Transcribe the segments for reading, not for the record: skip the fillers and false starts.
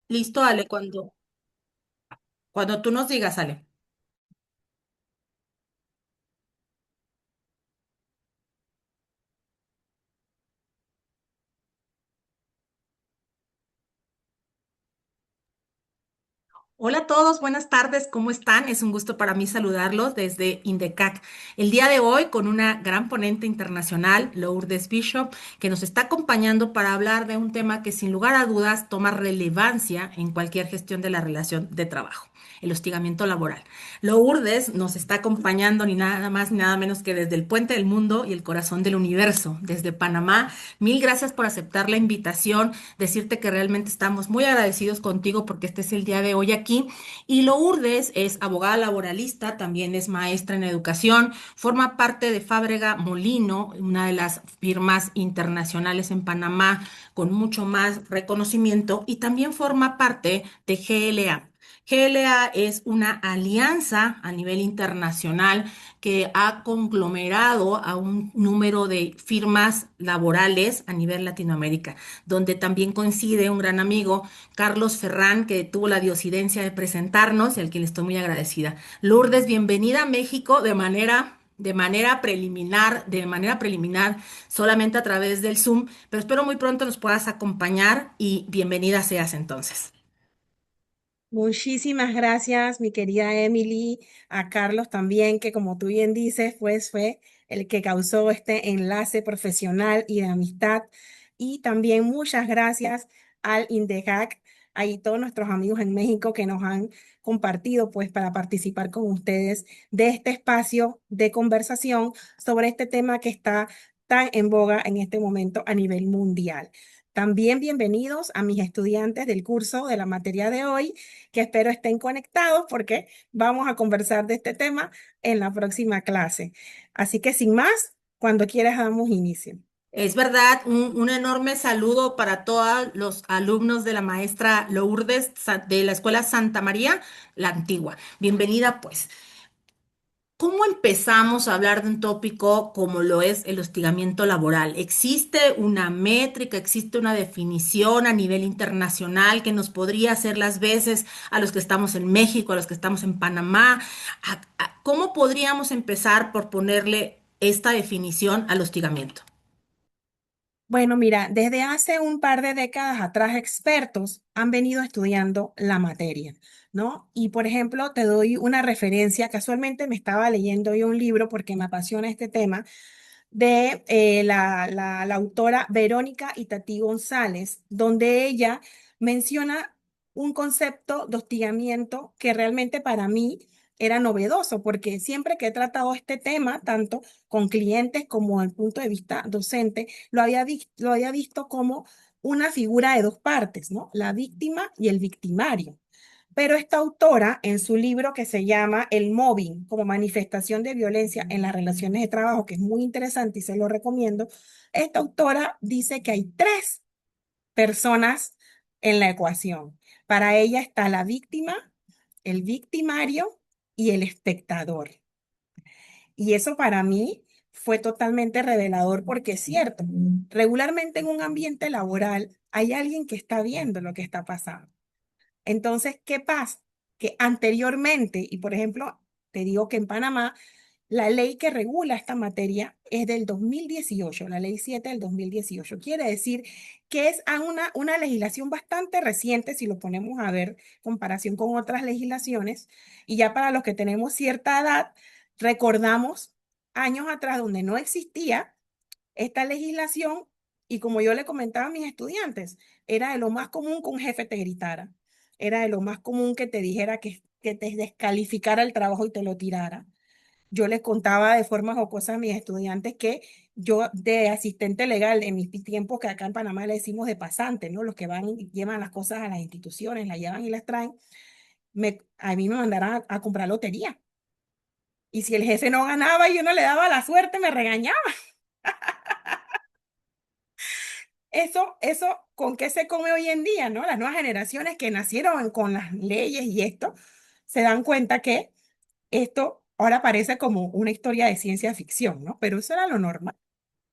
Listo, Ale, cuando tú nos digas, Ale. Hola a todos, buenas tardes, ¿cómo están? Es un gusto para mí saludarlos desde INDECAC. El día de hoy con una gran ponente internacional, Lourdes Bishop, que nos está acompañando para hablar de un tema que sin lugar a dudas toma relevancia en cualquier gestión de la relación de trabajo, el hostigamiento laboral. Lourdes nos está acompañando ni nada más ni nada menos que desde el puente del mundo y el corazón del universo, desde Panamá. Mil gracias por aceptar la invitación, decirte que realmente estamos muy agradecidos contigo porque este es el día de hoy aquí. Y Lourdes es abogada laboralista, también es maestra en educación, forma parte de Fábrega Molino, una de las firmas internacionales en Panamá con mucho más reconocimiento, y también forma parte de GLA. GLA es una alianza a nivel internacional que ha conglomerado a un número de firmas laborales a nivel Latinoamérica, donde también coincide un gran amigo, Carlos Ferrán, que tuvo la diosidencia de presentarnos y al quien le estoy muy agradecida. Lourdes, bienvenida a México de manera preliminar, solamente a través del Zoom, pero espero muy pronto nos puedas acompañar y bienvenida seas entonces. Muchísimas gracias, mi querida Emily, a Carlos también, que como tú bien dices, pues fue el que causó este enlace profesional y de amistad. Y también muchas gracias al INDEHAC, y todos nuestros amigos en México que nos han compartido, pues, para participar con ustedes de este espacio de conversación sobre este tema que está tan en boga en este momento a nivel mundial. También bienvenidos a mis estudiantes del curso de la materia de hoy, que espero estén conectados porque vamos a conversar de este tema en la próxima clase. Así que sin más, cuando quieras damos inicio. Es verdad, un enorme saludo para todos los alumnos de la maestra Lourdes de la Escuela Santa María, la Antigua. Bienvenida, pues. ¿Cómo empezamos a hablar de un tópico como lo es el hostigamiento laboral? ¿Existe una métrica, existe una definición a nivel internacional que nos podría hacer las veces a los que estamos en México, a los que estamos en Panamá? ¿Cómo podríamos empezar por ponerle esta definición al hostigamiento? Bueno, mira, desde hace un par de décadas atrás, expertos han venido estudiando la materia, ¿no? Y por ejemplo, te doy una referencia. Casualmente me estaba leyendo yo un libro porque me apasiona este tema de la autora Verónica Itatí González, donde ella menciona un concepto de hostigamiento que realmente para mí era novedoso, porque siempre que he tratado este tema, tanto con clientes como al punto de vista docente, lo había visto como una figura de dos partes, ¿no? La víctima y el victimario. Pero esta autora, en su libro que se llama El mobbing como manifestación de violencia en las relaciones de trabajo, que es muy interesante y se lo recomiendo, esta autora dice que hay tres personas en la ecuación. Para ella está la víctima, el victimario y el espectador. Y eso para mí fue totalmente revelador porque es cierto, regularmente en un ambiente laboral hay alguien que está viendo lo que está pasando. Entonces, ¿qué pasa? Que anteriormente, y por ejemplo, te digo que en Panamá, la ley que regula esta materia es del 2018, la ley 7 del 2018. Quiere decir que es una legislación bastante reciente si lo ponemos a ver en comparación con otras legislaciones. Y ya para los que tenemos cierta edad, recordamos años atrás donde no existía esta legislación y como yo le comentaba a mis estudiantes, era de lo más común que un jefe te gritara, era de lo más común que te dijera que te descalificara el trabajo y te lo tirara. Yo les contaba de forma jocosa a mis estudiantes que yo de asistente legal en mis tiempos que acá en Panamá le decimos de pasante, ¿no? Los que van y llevan las cosas a las instituciones, las llevan y las traen, a mí me mandaron a comprar lotería. Y si el jefe no ganaba y yo no le daba la suerte, me regañaba. Eso, ¿con qué se come hoy en día, no? Las nuevas generaciones que nacieron con las leyes y esto, se dan cuenta que esto ahora parece como una historia de ciencia ficción, ¿no? Pero eso era lo normal,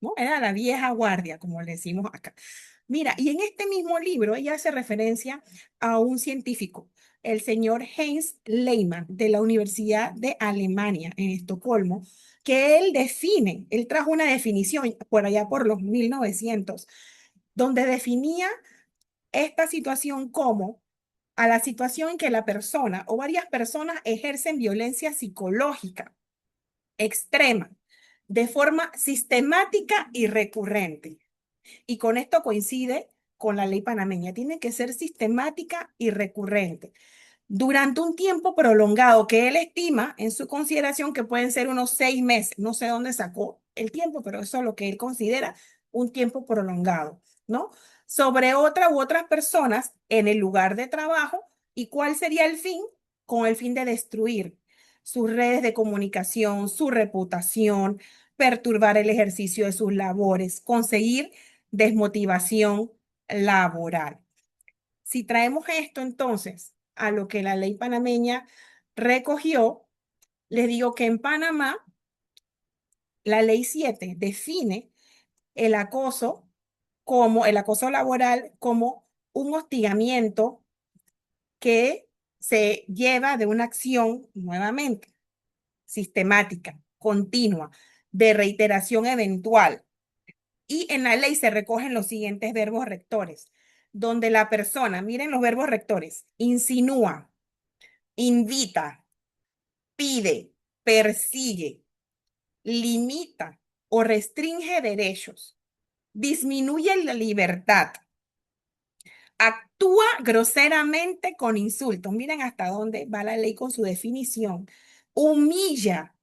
¿no? Era la vieja guardia, como le decimos acá. Mira, y en este mismo libro ella hace referencia a un científico, el señor Heinz Lehmann, de la Universidad de Alemania, en Estocolmo, que él trajo una definición por allá por los 1900, donde definía esta situación como a la situación en que la persona o varias personas ejercen violencia psicológica extrema de forma sistemática y recurrente. Y con esto coincide con la ley panameña. Tiene que ser sistemática y recurrente durante un tiempo prolongado que él estima en su consideración que pueden ser unos 6 meses. No sé dónde sacó el tiempo, pero eso es lo que él considera un tiempo prolongado, ¿no? Sobre otra u otras personas en el lugar de trabajo. ¿Y cuál sería el fin? Con el fin de destruir sus redes de comunicación, su reputación, perturbar el ejercicio de sus labores, conseguir desmotivación laboral. Si traemos esto entonces a lo que la ley panameña recogió, les digo que en Panamá la ley 7 define el acoso como el acoso laboral como un hostigamiento que se lleva de una acción nuevamente sistemática, continua, de reiteración eventual. Y en la ley se recogen los siguientes verbos rectores, donde la persona, miren los verbos rectores, insinúa, invita, pide, persigue, limita o restringe derechos, disminuye la libertad, actúa groseramente con insultos. Miren hasta dónde va la ley con su definición. Humilla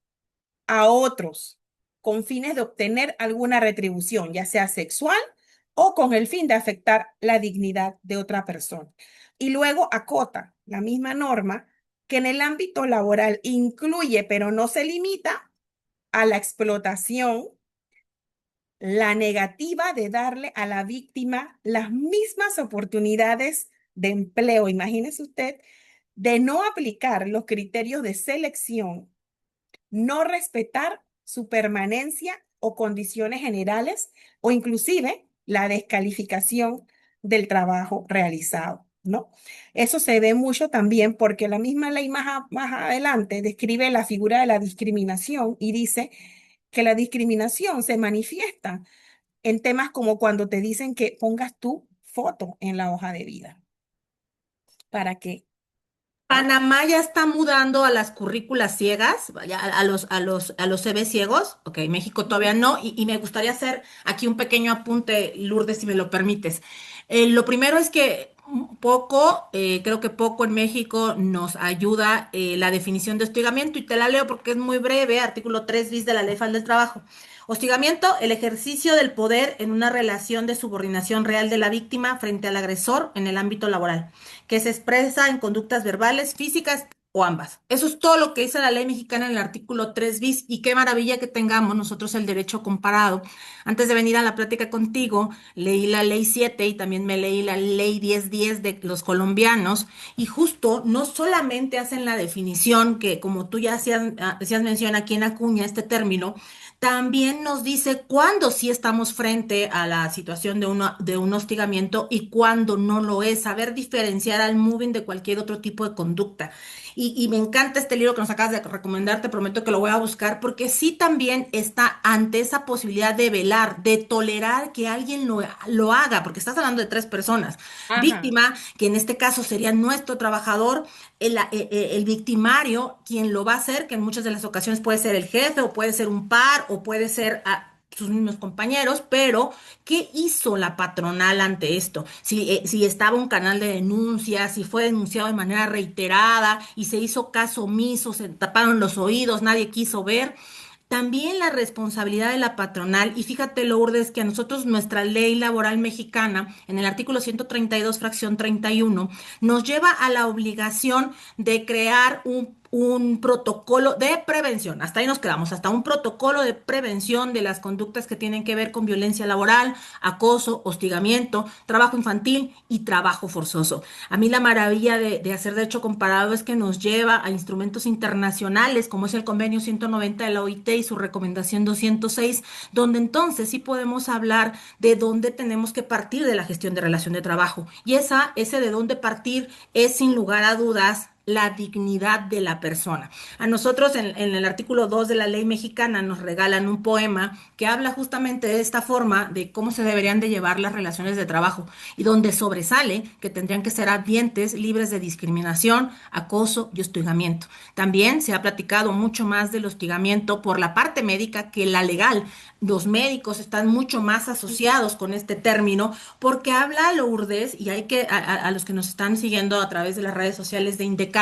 a otros con fines de obtener alguna retribución, ya sea sexual o con el fin de afectar la dignidad de otra persona. Y luego acota la misma norma que en el ámbito laboral incluye, pero no se limita a la explotación, la negativa de darle a la víctima las mismas oportunidades de empleo. Imagínese usted, de no aplicar los criterios de selección, no respetar su permanencia o condiciones generales o inclusive la descalificación del trabajo realizado, ¿no? Eso se ve mucho también porque la misma ley más adelante describe la figura de la discriminación y dice que la discriminación se manifiesta en temas como cuando te dicen que pongas tu foto en la hoja de vida. ¿Para qué? ¿No? Panamá ya está mudando a las currículas ciegas, a los CV ciegos. Ok, México todavía no. Y me gustaría hacer aquí un pequeño apunte, Lourdes, si me lo permites. Lo primero es que creo que poco en México nos ayuda la definición de hostigamiento y te la leo porque es muy breve, artículo 3 bis de la Ley Federal del Trabajo. Hostigamiento, el ejercicio del poder en una relación de subordinación real de la víctima frente al agresor en el ámbito laboral que se expresa en conductas verbales, físicas o ambas. Eso es todo lo que dice la ley mexicana en el artículo 3 bis y qué maravilla que tengamos nosotros el derecho comparado. Antes de venir a la plática contigo, leí la ley 7 y también me leí la ley 1010 de los colombianos y justo no solamente hacen la definición que como tú ya hacías mención aquí en Acuña, este término, también nos dice cuándo sí estamos frente a la situación de un hostigamiento y cuándo no lo es, saber diferenciar al moving de cualquier otro tipo de conducta. Y me encanta este libro que nos acabas de recomendar, te prometo que lo voy a buscar, porque sí también está ante esa posibilidad de velar, de tolerar que alguien lo haga, porque estás hablando de tres personas. Ajá. Víctima, que en este caso sería nuestro trabajador, el victimario, quien lo va a hacer, que en muchas de las ocasiones puede ser el jefe o puede ser un par o puede ser sus mismos compañeros, pero ¿qué hizo la patronal ante esto? Si estaba un canal de denuncia, si fue denunciado de manera reiterada y se hizo caso omiso, se taparon los oídos, nadie quiso ver. También la responsabilidad de la patronal, y fíjate, Lourdes, que a nosotros nuestra ley laboral mexicana, en el artículo 132, fracción 31, nos lleva a la obligación de crear un protocolo de prevención, hasta ahí nos quedamos, hasta un protocolo de prevención de las conductas que tienen que ver con violencia laboral, acoso, hostigamiento, trabajo infantil y trabajo forzoso. A mí la maravilla de hacer derecho comparado es que nos lleva a instrumentos internacionales, como es el convenio 190 de la OIT y su recomendación 206, donde entonces sí podemos hablar de dónde tenemos que partir de la gestión de relación de trabajo. Y ese de dónde partir es sin lugar a dudas la dignidad de la persona. A nosotros en el artículo 2 de la ley mexicana nos regalan un poema que habla justamente de esta forma de cómo se deberían de llevar las relaciones de trabajo y donde sobresale que tendrían que ser ambientes libres de discriminación, acoso y hostigamiento. También se ha platicado mucho más del hostigamiento por la parte médica que la legal. Los médicos están mucho más asociados con este término porque habla Lourdes y hay que, a los que nos están siguiendo a través de las redes sociales de Indecac,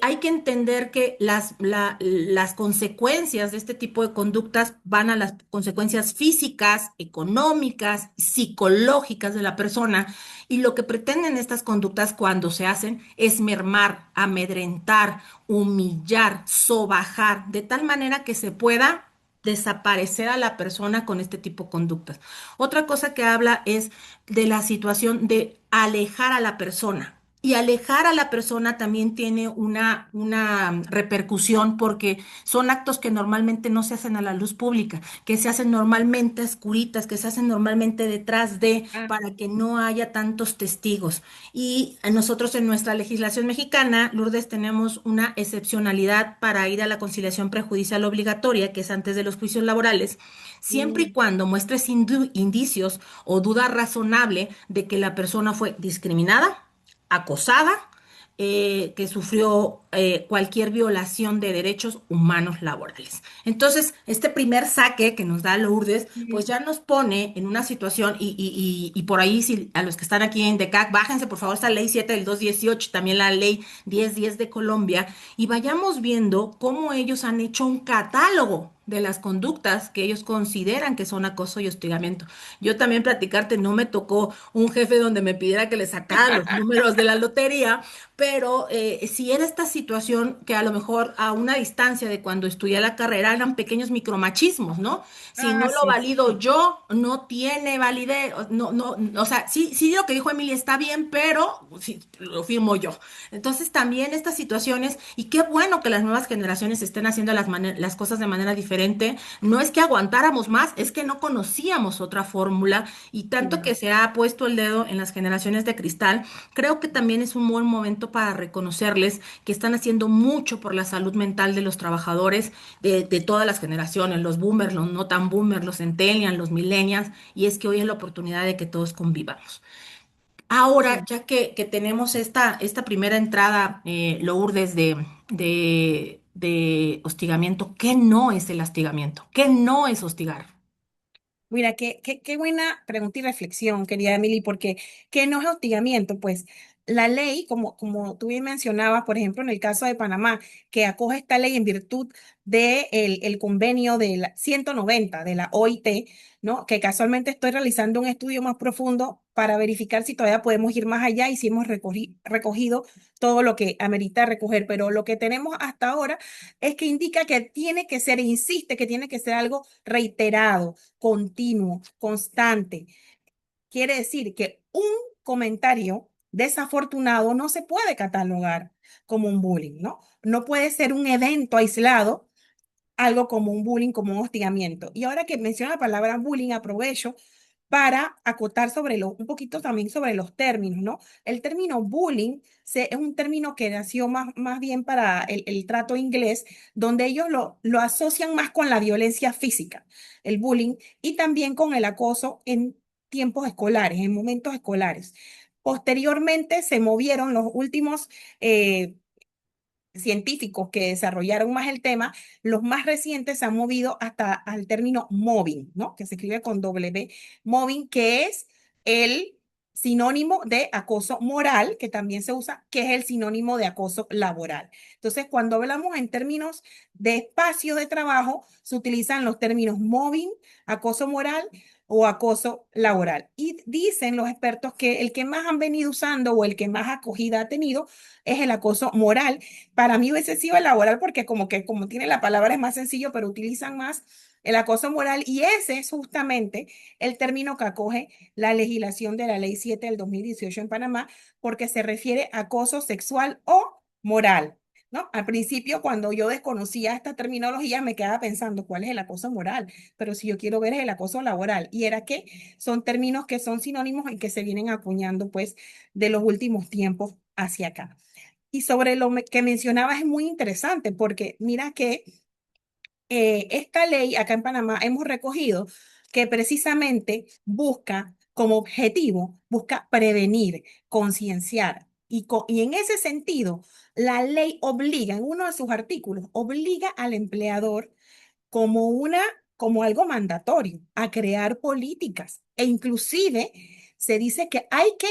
hay que entender que las consecuencias de este tipo de conductas van a las consecuencias físicas, económicas, psicológicas de la persona. Y lo que pretenden estas conductas cuando se hacen es mermar, amedrentar, humillar, sobajar, de tal manera que se pueda desaparecer a la persona con este tipo de conductas. Otra cosa que habla es de la situación de alejar a la persona. Y alejar a la persona también tiene una repercusión porque son actos que normalmente no se hacen a la luz pública, que se hacen normalmente a escuritas, que se hacen normalmente detrás de, Ah, para que no haya tantos testigos. Y nosotros en nuestra legislación mexicana, Lourdes, tenemos una excepcionalidad para ir a la conciliación prejudicial obligatoria, que es antes de los juicios laborales, siempre y mm, cuando muestres indicios o duda razonable de que la persona fue discriminada, acosada, que sufrió cualquier violación de derechos humanos laborales. Entonces, este primer saque que nos da Lourdes, pues mm. ya nos pone en una situación y por ahí, si a los que están aquí en DECAC, bájense por favor esta ley 7 del 218, también la ley 1010 de Colombia, y vayamos viendo cómo ellos han hecho un catálogo de las conductas que ellos consideran que son acoso y hostigamiento. Yo también platicarte, no me tocó un jefe donde me pidiera que le sacara los números de la lotería, pero si era esta situación que a lo mejor a una distancia de cuando estudié la carrera eran pequeños micromachismos, ¿no? Si no Ah, lo sí. valido yo, no tiene validez, no, o sea, sí, sí lo que dijo Emilia está bien, pero sí, lo firmo yo. Entonces también estas situaciones, y qué bueno que las nuevas generaciones estén haciendo las cosas de manera diferente, no es que aguantáramos más, es que no conocíamos otra fórmula y tanto que Claro. se ha puesto el dedo en las generaciones de cristal, creo que también es un buen momento para reconocerles que están haciendo mucho por la salud mental de los trabajadores de todas las generaciones, los boomers, los no tan boomers, los centennials, los millennials, y es que hoy es la oportunidad de que todos convivamos. Ahora, Sí. ya que tenemos esta primera entrada, Lourdes, de hostigamiento, ¿qué no es el hostigamiento? ¿Qué no es hostigar? Mira, qué buena pregunta y reflexión, querida Emily, porque ¿qué no es hostigamiento? Pues la ley, como tú bien mencionabas, por ejemplo, en el caso de Panamá, que acoge esta ley en virtud del el convenio de la 190 de la OIT, ¿no? Que casualmente estoy realizando un estudio más profundo para verificar si todavía podemos ir más allá y si hemos recogido todo lo que amerita recoger, pero lo que tenemos hasta ahora es que indica que tiene que ser, insiste que tiene que ser algo reiterado, continuo, constante. Quiere decir que un comentario desafortunado no se puede catalogar como un bullying, ¿no? No puede ser un evento aislado, algo como un bullying, como un hostigamiento. Y ahora que menciona la palabra bullying, aprovecho para acotar un poquito también sobre los términos, ¿no? El término bullying es un término que nació más bien para el trato inglés, donde ellos lo asocian más con la violencia física, el bullying, y también con el acoso en tiempos escolares, en momentos escolares. Posteriormente se movieron los últimos científicos que desarrollaron más el tema, los más recientes se han movido hasta al término mobbing, ¿no? Que se escribe con W, mobbing, que es el sinónimo de acoso moral, que también se usa, que es el sinónimo de acoso laboral. Entonces, cuando hablamos en términos de espacio de trabajo, se utilizan los términos mobbing, acoso moral, o acoso laboral. Y dicen los expertos que el que más han venido usando o el que más acogida ha tenido es el acoso moral. Para mí hubiese sido el laboral porque como tiene la palabra es más sencillo, pero utilizan más el acoso moral y ese es justamente el término que acoge la legislación de la Ley 7 del 2018 en Panamá porque se refiere a acoso sexual o moral. ¿No? Al principio, cuando yo desconocía esta terminología, me quedaba pensando, ¿cuál es el acoso moral? Pero si yo quiero ver es el acoso laboral. Y era que son términos que son sinónimos y que se vienen acuñando, pues, de los últimos tiempos hacia acá. Y sobre que mencionabas es muy interesante porque mira que esta ley acá en Panamá hemos recogido que precisamente busca como objetivo, busca prevenir, concienciar. Y en ese sentido, la ley obliga, en uno de sus artículos, obliga al empleador como como algo mandatorio a crear políticas. E inclusive se dice que hay que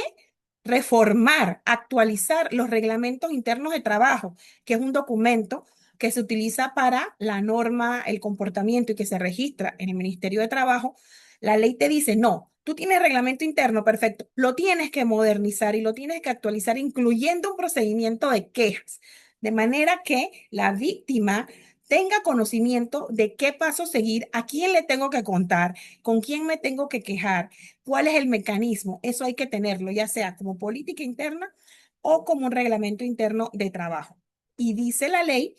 reformar, actualizar los reglamentos internos de trabajo, que es un documento que se utiliza para la norma, el comportamiento y que se registra en el Ministerio de Trabajo. La ley te dice, no, tú tienes reglamento interno, perfecto, lo tienes que modernizar y lo tienes que actualizar, incluyendo un procedimiento de quejas, de manera que la víctima tenga conocimiento de qué paso seguir, a quién le tengo que contar, con quién me tengo que quejar, cuál es el mecanismo. Eso hay que tenerlo, ya sea como política interna o como un reglamento interno de trabajo. Y dice la ley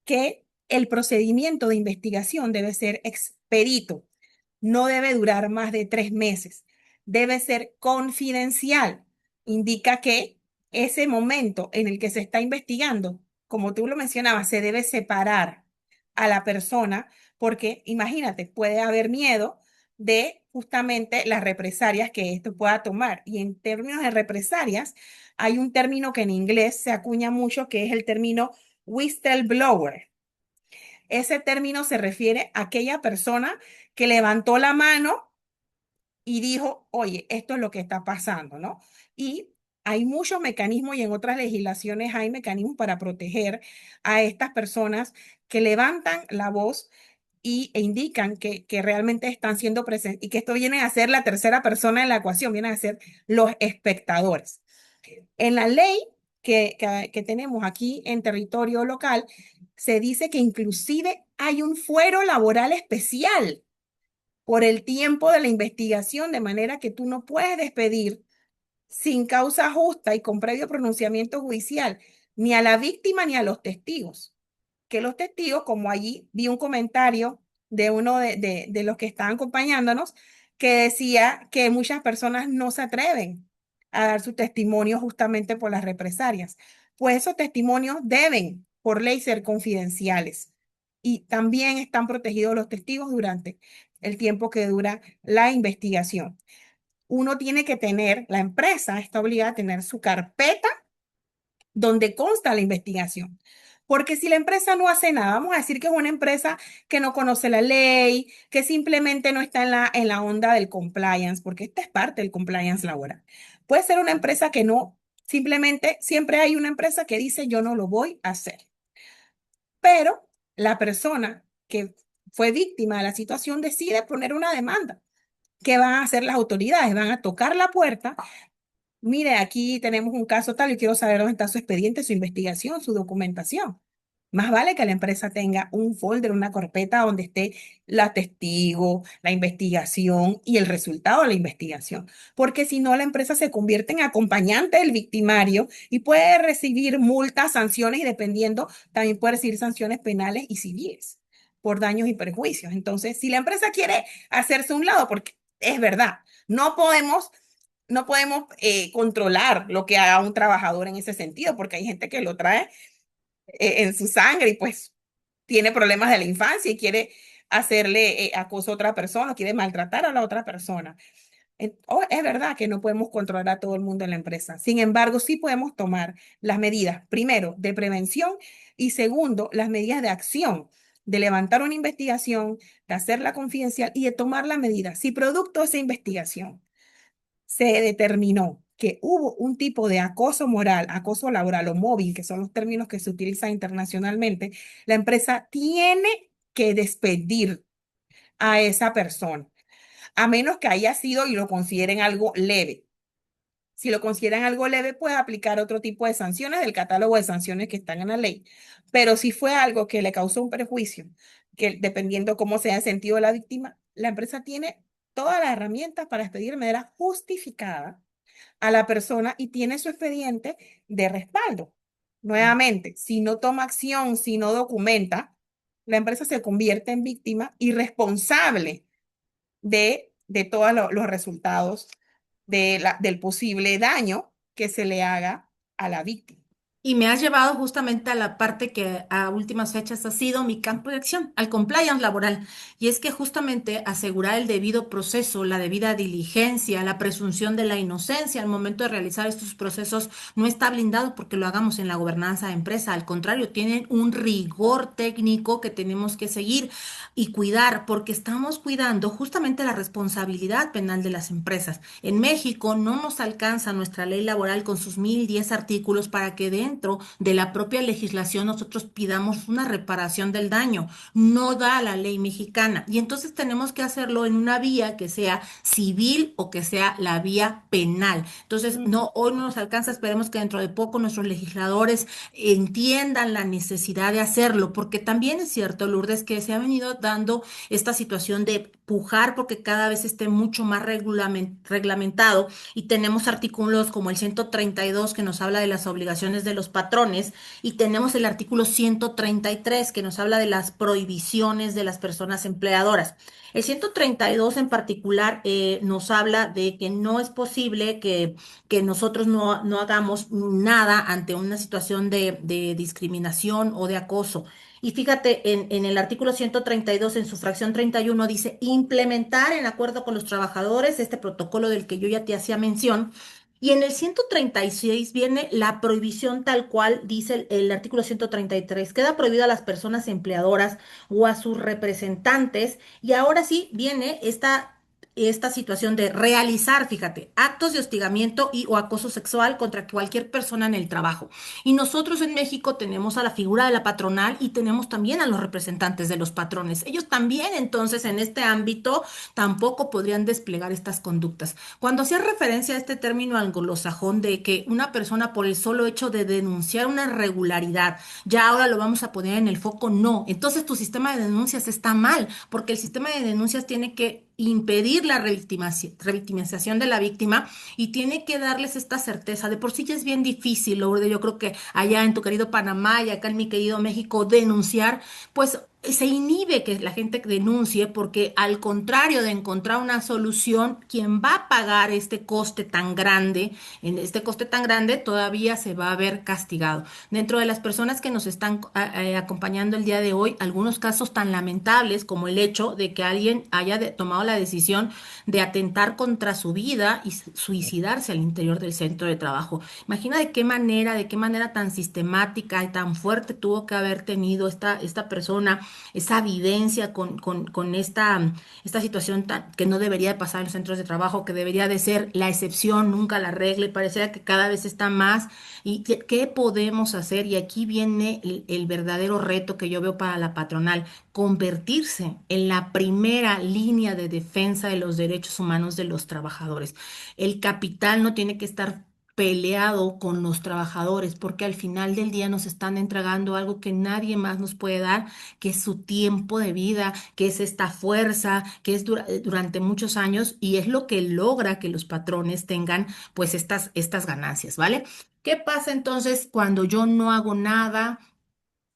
que el procedimiento de investigación debe ser expedito, no debe durar más de 3 meses, debe ser confidencial. Indica que ese momento en el que se está investigando, como tú lo mencionabas, se debe separar a la persona porque imagínate, puede haber miedo de justamente las represalias que esto pueda tomar. Y en términos de represalias, hay un término que en inglés se acuña mucho, que es el término whistleblower. Ese término se refiere a aquella persona que levantó la mano y dijo, oye, esto es lo que está pasando, ¿no? Y hay muchos mecanismos y en otras legislaciones hay mecanismos para proteger a estas personas que levantan la voz e indican que realmente están siendo presentes y que esto viene a ser la tercera persona en la ecuación, vienen a ser los espectadores. En la ley que tenemos aquí en territorio local, se dice que inclusive hay un fuero laboral especial por el tiempo de la investigación, de manera que tú no puedes despedir sin causa justa y con previo pronunciamiento judicial ni a la víctima ni a los testigos. Que los testigos, como allí vi un comentario de uno de los que estaban acompañándonos, que decía que muchas personas no se atreven a dar su testimonio justamente por las represalias. Pues esos testimonios deben, por ley, ser confidenciales y también están protegidos los testigos durante el tiempo que dura la investigación. Uno tiene que tener, la empresa está obligada a tener su carpeta donde consta la investigación. Porque si la empresa no hace nada, vamos a decir que es una empresa que no conoce la ley, que simplemente no está en la onda del compliance, porque esta es parte del compliance laboral. Puede ser una empresa que no, simplemente siempre hay una empresa que dice yo no lo voy a hacer. Pero la persona que fue víctima de la situación decide poner una demanda. ¿Qué van a hacer las autoridades? Van a tocar la puerta. Mire, aquí tenemos un caso tal, yo quiero saber dónde está su expediente, su investigación, su documentación. Más vale que la empresa tenga un folder, una carpeta donde esté la testigo, la investigación y el resultado de la investigación. Porque si no, la empresa se convierte en acompañante del victimario y puede recibir multas, sanciones y dependiendo, también puede recibir sanciones penales y civiles por daños y perjuicios. Entonces, si la empresa quiere hacerse a un lado, porque es verdad, no podemos controlar lo que haga un trabajador en ese sentido, porque hay gente que lo trae en su sangre y pues tiene problemas de la infancia y quiere hacerle acoso a otra persona, quiere maltratar a la otra persona. Es verdad que no podemos controlar a todo el mundo en la empresa. Sin embargo, sí podemos tomar las medidas, primero, de prevención y segundo, las medidas de acción, de levantar una investigación, de hacerla confidencial y de tomar la medida. Si producto de esa investigación se determinó que hubo un tipo de acoso moral, acoso laboral o móvil, que son los términos que se utilizan internacionalmente, la empresa tiene que despedir a esa persona. a menos que haya sido y lo consideren algo leve. Si lo consideran algo leve, puede aplicar otro tipo de sanciones del catálogo de sanciones que están en la ley. Pero si fue algo que le causó un perjuicio, que dependiendo cómo se haya sentido la víctima, la empresa tiene todas las herramientas para expedir de manera justificada a la persona y tiene su expediente de respaldo. Nuevamente, si no toma acción, si no documenta, la empresa se convierte en víctima y responsable de todos los resultados del posible daño que se le haga a la víctima. Y me has llevado justamente a la parte que a últimas fechas ha sido mi campo de acción, al compliance laboral. Y es que justamente asegurar el debido proceso, la debida diligencia, la presunción de la inocencia al momento de realizar estos procesos no está blindado porque lo hagamos en la gobernanza de empresa. Al contrario, tienen un rigor técnico que tenemos que seguir y cuidar porque estamos cuidando justamente la responsabilidad penal de las empresas. En México no nos alcanza nuestra ley laboral con sus 1010 artículos para que dentro de la propia legislación nosotros pidamos una reparación del daño. No da la ley mexicana. Y entonces tenemos que hacerlo en una vía que sea civil o que sea la vía penal. Entonces, Ujú, no, hoy no nos alcanza. Esperemos que dentro de poco nuestros legisladores entiendan la necesidad de hacerlo, porque también es cierto, Lourdes, que se ha venido dando esta situación de pujar porque cada vez esté mucho más reglamentado y tenemos artículos como el 132 que nos habla de las obligaciones de los patrones y tenemos el artículo 133 que nos habla de las prohibiciones de las personas empleadoras. El 132 en particular nos habla de que no es posible que nosotros no hagamos nada ante una situación de discriminación o de acoso. Y fíjate, en el artículo 132 en su fracción 31 dice implementar en acuerdo con los trabajadores este protocolo del que yo ya te hacía mención. Y en el 136 viene la prohibición tal cual dice el artículo 133. Queda prohibido a las personas empleadoras o a sus representantes. Y ahora sí viene esta situación de realizar, fíjate, actos de hostigamiento y o acoso sexual contra cualquier persona en el trabajo. Y nosotros en México tenemos a la figura de la patronal y tenemos también a los representantes de los patrones. Ellos también, entonces, en este ámbito, tampoco podrían desplegar estas conductas. Cuando hacía referencia a este término anglosajón de que una persona por el solo hecho de denunciar una irregularidad, ya ahora lo vamos a poner en el foco, no. Entonces tu sistema de denuncias está mal, porque el sistema de denuncias tiene que impedir la revictimización de la víctima y tiene que darles esta certeza. De por sí ya es bien difícil, Lourdes, yo creo que allá en tu querido Panamá y acá en mi querido México denunciar, pues se inhibe que la gente denuncie porque al contrario de encontrar una solución, quien va a pagar este coste tan grande, en este coste tan grande, todavía se va a ver castigado. Dentro de las personas que nos están acompañando el día de hoy, algunos casos tan lamentables como el hecho de que alguien haya tomado la decisión de atentar contra su vida y suicidarse al interior del centro de trabajo. Imagina de qué manera tan sistemática y tan fuerte tuvo que haber tenido esta persona esa vivencia con esta situación que no debería de pasar en los centros de trabajo, que debería de ser la excepción, nunca la regla, y pareciera que cada vez está más. ¿Y qué podemos hacer? Y aquí viene el verdadero reto que yo veo para la patronal, convertirse en la primera línea de defensa de los derechos humanos de los trabajadores. El capital no tiene que estar peleado con los trabajadores, porque al final del día nos están entregando algo que nadie más nos puede dar, que es su tiempo de vida, que es esta fuerza, que es durante muchos años y es lo que logra que los patrones tengan pues estas ganancias, ¿vale? ¿Qué pasa entonces cuando yo no hago nada?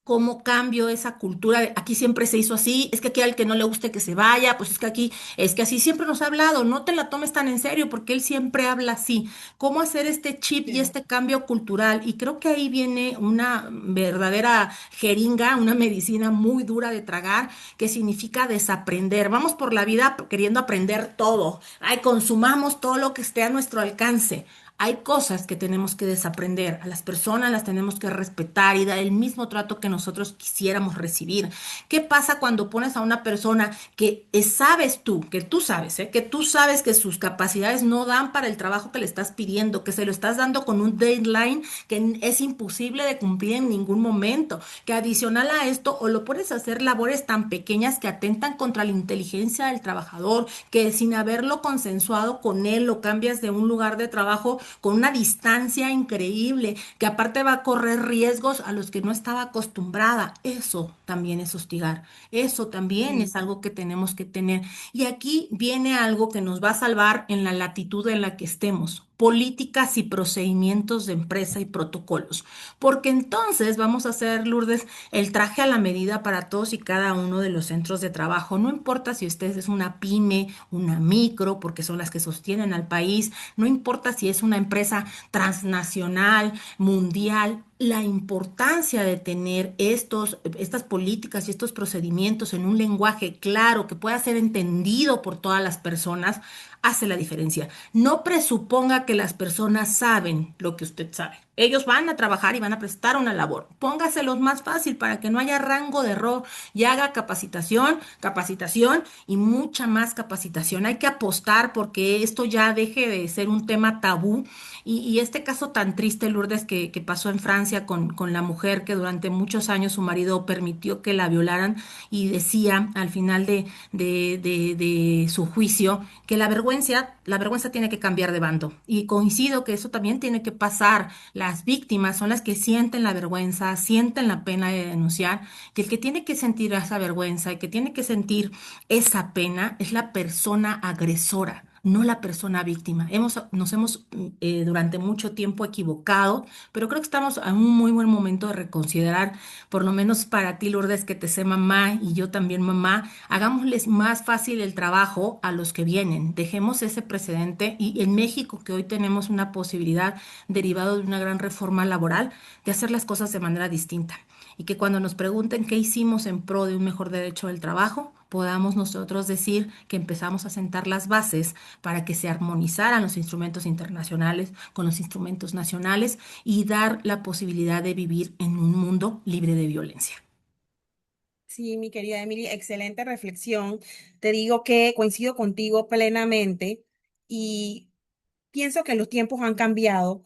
¿Cómo cambio esa cultura? Aquí siempre se hizo así, es que aquí al que no le guste que se vaya, pues es que aquí, es que así siempre nos ha hablado, no te la tomes tan en serio porque él siempre habla así. ¿Cómo hacer este chip y sí. este cambio cultural? Y creo que ahí viene una verdadera jeringa, una medicina muy dura de tragar, que significa desaprender. Vamos por la vida queriendo aprender todo. Ay, consumamos todo lo que esté a nuestro alcance. Hay cosas que tenemos que desaprender, a las personas las tenemos que respetar y dar el mismo trato que nosotros quisiéramos recibir. ¿Qué pasa cuando pones a una persona que sabes tú, que tú sabes, que tú sabes que sus capacidades no dan para el trabajo que le estás pidiendo, que se lo estás dando con un deadline que es imposible de cumplir en ningún momento, que adicional a esto o lo pones a hacer labores tan pequeñas que atentan contra la inteligencia del trabajador, que sin haberlo consensuado con él lo cambias de un lugar de trabajo con una distancia increíble, que aparte va a correr riesgos a los que no estaba acostumbrada? Eso también es hostigar, eso también es Sí. algo que tenemos que tener. Y aquí viene algo que nos va a salvar en la latitud en la que estemos: políticas y procedimientos de empresa y protocolos. Porque entonces vamos a hacer, Lourdes, el traje a la medida para todos y cada uno de los centros de trabajo. No importa si usted es una pyme, una micro, porque son las que sostienen al país, no importa si es una empresa transnacional, mundial. La importancia de tener estas políticas y estos procedimientos en un lenguaje claro que pueda ser entendido por todas las personas hace la diferencia. No presuponga que las personas saben lo que usted sabe. Ellos van a trabajar y van a prestar una labor. Póngaselos más fácil para que no haya rango de error y haga capacitación, capacitación y mucha más capacitación. Hay que apostar porque esto ya deje de ser un tema tabú. Y este caso tan triste, Lourdes, que pasó en Francia con la mujer que durante muchos años su marido permitió que la violaran y decía al final de su juicio que la vergüenza tiene que cambiar de bando. Y coincido que eso también tiene que pasar. Las víctimas son las que sienten la vergüenza, sienten la pena de denunciar, que el que tiene que sentir esa vergüenza y que tiene que sentir esa pena es la persona agresora, no la persona víctima. Nos hemos durante mucho tiempo equivocado, pero creo que estamos en un muy buen momento de reconsiderar, por lo menos para ti, Lourdes, que te sé mamá y yo también mamá, hagámosles más fácil el trabajo a los que vienen. Dejemos ese precedente y en México, que hoy tenemos una posibilidad derivado de una gran reforma laboral, de hacer las cosas de manera distinta. Y que cuando nos pregunten qué hicimos en pro de un mejor derecho del trabajo, podamos nosotros decir que empezamos a sentar las bases para que se armonizaran los instrumentos internacionales con los instrumentos nacionales y dar la posibilidad de vivir en un mundo libre de violencia. Sí, mi querida Emily, excelente reflexión. Te digo que coincido contigo plenamente y pienso que los tiempos han cambiado.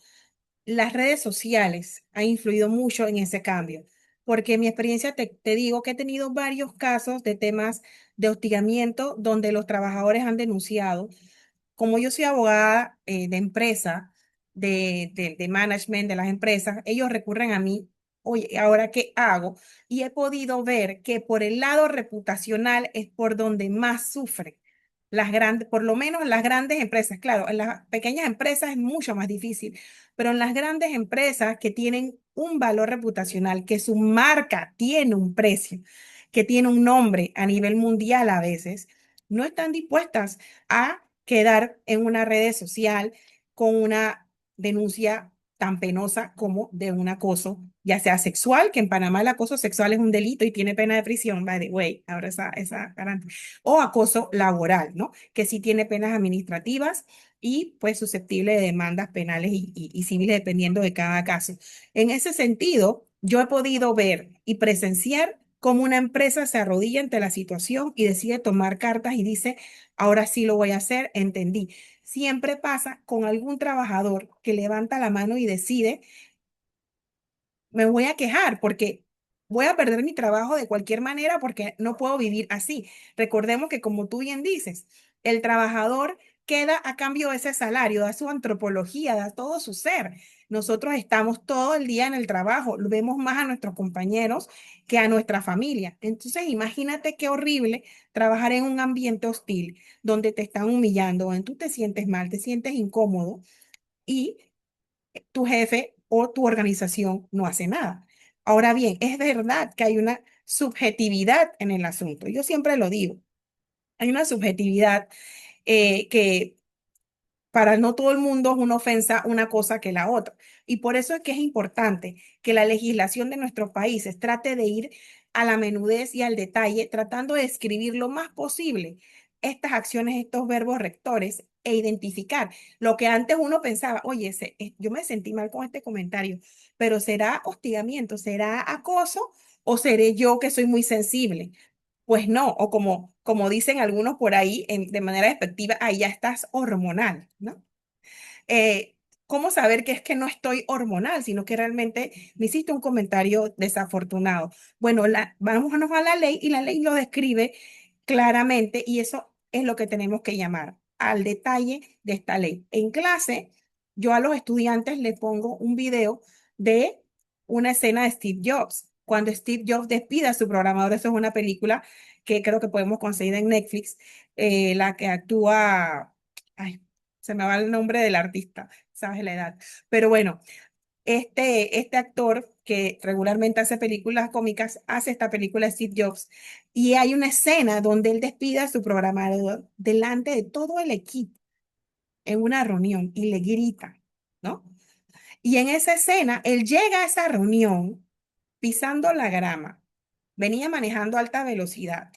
Las redes sociales han influido mucho en ese cambio, porque en mi experiencia te digo que he tenido varios casos de temas de hostigamiento donde los trabajadores han denunciado. Como yo soy abogada de empresa, de management de las empresas, ellos recurren a mí, oye, ¿ahora qué hago? Y he podido ver que por el lado reputacional es por donde más sufren las grandes, por lo menos las grandes empresas. Claro, en las pequeñas empresas es mucho más difícil, pero en las grandes empresas que tienen un valor reputacional, que su marca tiene un precio, que tiene un nombre a nivel mundial a veces, no están dispuestas a quedar en una red social con una denuncia tan penosa como de un acoso, ya sea sexual, que en Panamá el acoso sexual es un delito y tiene pena de prisión, by the way, ahora esa garantía, o acoso laboral, ¿no? Que sí tiene penas administrativas y pues susceptible de demandas penales y civiles dependiendo de cada caso. En ese sentido, yo he podido ver y presenciar cómo una empresa se arrodilla ante la situación y decide tomar cartas y dice, ahora sí lo voy a hacer, entendí. Siempre pasa con algún trabajador que levanta la mano y decide, me voy a quejar porque voy a perder mi trabajo de cualquier manera porque no puedo vivir así. Recordemos que, como tú bien dices, el trabajador queda a cambio de ese salario, da su antropología, da todo su ser. Nosotros estamos todo el día en el trabajo, lo vemos más a nuestros compañeros que a nuestra familia. Entonces, imagínate qué horrible trabajar en un ambiente hostil donde te están humillando, donde tú te sientes mal, te sientes incómodo y tu jefe o tu organización no hace nada. Ahora bien, es verdad que hay una subjetividad en el asunto. Yo siempre lo digo. Hay una subjetividad que para no todo el mundo es una ofensa una cosa que la otra. Y por eso es que es importante que la legislación de nuestros países trate de ir a la menudez y al detalle, tratando de escribir lo más posible estas acciones, estos verbos rectores e identificar lo que antes uno pensaba, oye, yo me sentí mal con este comentario, pero ¿será hostigamiento? ¿Será acoso? ¿O seré yo que soy muy sensible? Pues no, o como dicen algunos por ahí de manera despectiva, ahí ya estás hormonal, ¿no? eh, ¿Cómo saber que es que no estoy hormonal, sino que realmente me hiciste un comentario desafortunado? Bueno, vámonos a la ley y la ley lo describe claramente y eso es lo que tenemos que llamar al detalle de esta ley. En clase, yo a los estudiantes les pongo un video de una escena de Steve Jobs. Cuando Steve Jobs despide a su programador, eso es una película que creo que podemos conseguir en Netflix, la que actúa, ay, se me va el nombre del artista, sabes la edad. Pero bueno, este actor que regularmente hace películas cómicas, hace esta película de Steve Jobs, y hay una escena donde él despide a su programador delante de todo el equipo en una reunión y le grita, ¿no? Y en esa escena, él llega a esa reunión pisando la grama, venía manejando a alta velocidad.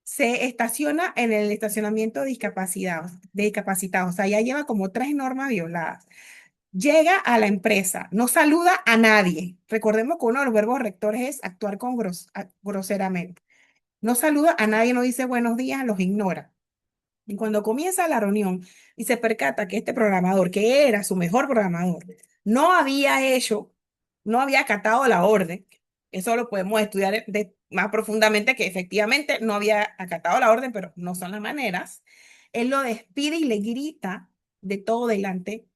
Se estaciona en el estacionamiento de discapacitados, o sea, ya lleva como 3 normas violadas. Llega a la empresa, no saluda a nadie. Recordemos que uno de los verbos rectores es actuar groseramente. No saluda a nadie, no dice buenos días, los ignora. Y cuando comienza la reunión y se percata que este programador, que era su mejor programador, no había hecho, no había acatado la orden, eso lo podemos estudiar más profundamente, que efectivamente no había acatado la orden, pero no son las maneras. Él lo despide y le grita de todo delante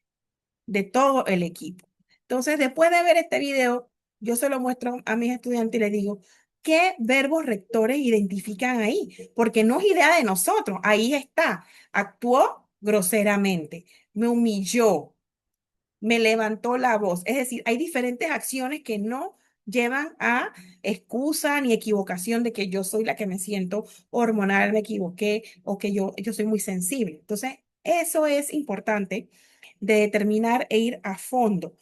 de todo el equipo. Entonces, después de ver este video, yo se lo muestro a mis estudiantes y les digo, ¿qué verbos rectores identifican ahí? Porque no es idea de nosotros, ahí está. Actuó groseramente, me humilló, me levantó la voz. Es decir, hay diferentes acciones que no llevan a excusa ni equivocación de que yo soy la que me siento hormonal, me equivoqué o que yo soy muy sensible. Entonces, eso es importante de determinar e ir a fondo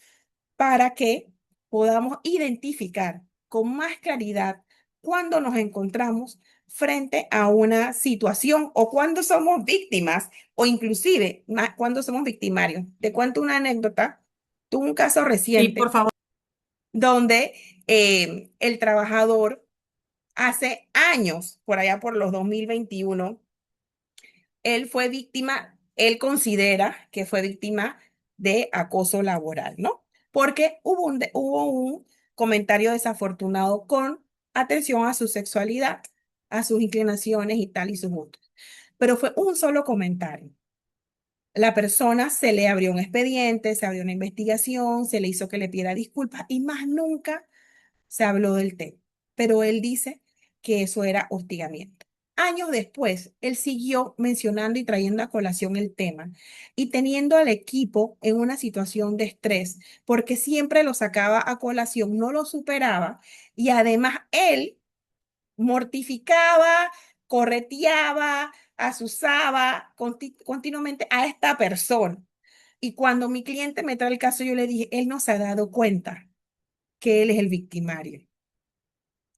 para que podamos identificar con más claridad cuando nos encontramos frente a una situación o cuando somos víctimas o inclusive cuando somos victimarios. Te cuento una anécdota. Tuve un caso Sí, por reciente favor. donde el trabajador hace años, por allá por los 2021, él fue víctima, él considera que fue víctima de acoso laboral, ¿no? Porque hubo un comentario desafortunado con atención a su sexualidad, a sus inclinaciones y tal y sus gustos. Pero fue un solo comentario. La persona se le abrió un expediente, se abrió una investigación, se le hizo que le pidiera disculpas y más nunca se habló del tema, pero él dice que eso era hostigamiento. Años después, él siguió mencionando y trayendo a colación el tema y teniendo al equipo en una situación de estrés, porque siempre lo sacaba a colación, no lo superaba y además él mortificaba, correteaba, asusaba continuamente a esta persona. Y cuando mi cliente me trae el caso, yo le dije, él no se ha dado cuenta que él es el victimario.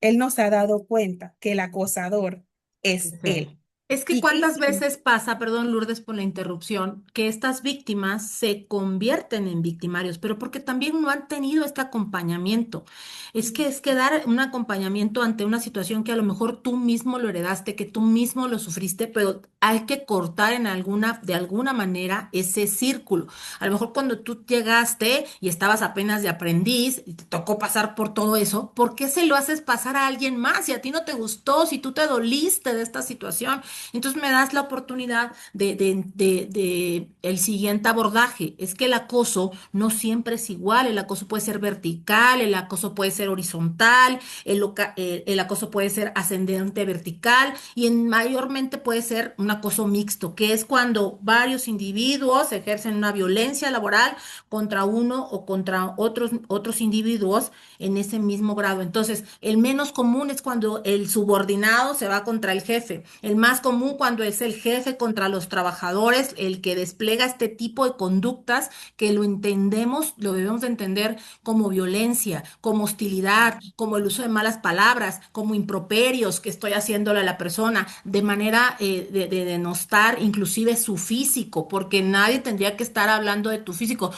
Él no se ha dado cuenta que el acosador es Es él. él. Es que Y que cuántas veces pasa, perdón Lourdes por la interrupción, que estas víctimas se convierten en victimarios, pero porque también no han tenido este acompañamiento. Es que dar un acompañamiento ante una situación que a lo mejor tú mismo lo heredaste, que tú mismo lo sufriste, pero hay que cortar de alguna manera ese círculo. A lo mejor cuando tú llegaste y estabas apenas de aprendiz y te tocó pasar por todo eso, ¿por qué se lo haces pasar a alguien más? Si a ti no te gustó, si tú te doliste de esta situación, entonces me das la oportunidad de el siguiente abordaje. Es que el acoso no siempre es igual. El acoso puede ser vertical, el acoso puede ser horizontal, el acoso puede ser ascendente vertical y mayormente puede ser un acoso mixto, que es cuando varios individuos ejercen una violencia laboral contra uno o contra otros individuos en ese mismo grado. Entonces, el menos común es cuando el subordinado se va contra el jefe. El más común cuando es el jefe contra los trabajadores el que despliega este tipo de conductas que lo entendemos, lo debemos de entender como violencia, como hostilidad, como el uso de malas palabras, como improperios que estoy haciéndole a la persona, de manera de denostar inclusive su físico, porque nadie tendría que estar hablando de tu físico.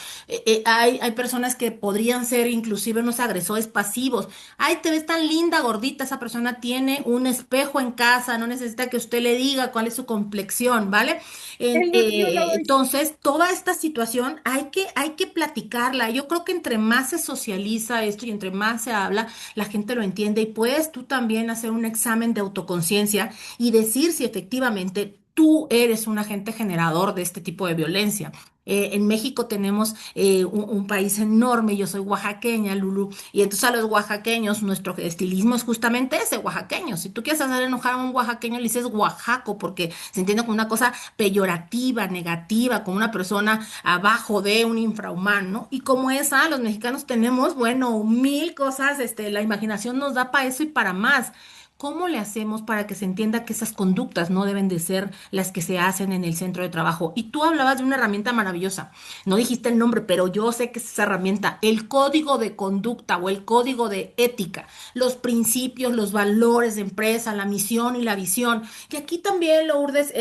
Hay personas que podrían ser inclusive unos agresores pasivos. Ay, te ves tan linda, gordita, esa persona tiene un espejo en casa, no necesita que usted le diga cuál es su complexión, ¿vale? El nutriólogo. Entonces, toda esta situación hay que platicarla. Yo creo que entre más se socializa esto y entre más se habla, la gente lo entiende y puedes tú también hacer un examen de autoconciencia y decir si efectivamente tú eres un agente generador de este tipo de violencia. En México tenemos un país enorme, yo soy oaxaqueña, Lulu, y entonces a los oaxaqueños nuestro estilismo es justamente ese, oaxaqueño. Si tú quieres hacer enojar a un oaxaqueño, le dices oaxaco, porque se entiende como una cosa peyorativa, negativa, como una persona abajo de un infrahumano, ¿no? Y como esa, los mexicanos tenemos, bueno, mil cosas, la imaginación nos da para eso y para más. ¿Cómo le hacemos para que se entienda que esas conductas no deben de ser las que se hacen en el centro de trabajo? Y tú hablabas de una herramienta maravillosa. No dijiste el nombre, pero yo sé que es esa herramienta, el código de conducta o el código de ética, los principios, los valores de empresa, la misión y la visión. Que aquí también, Lourdes,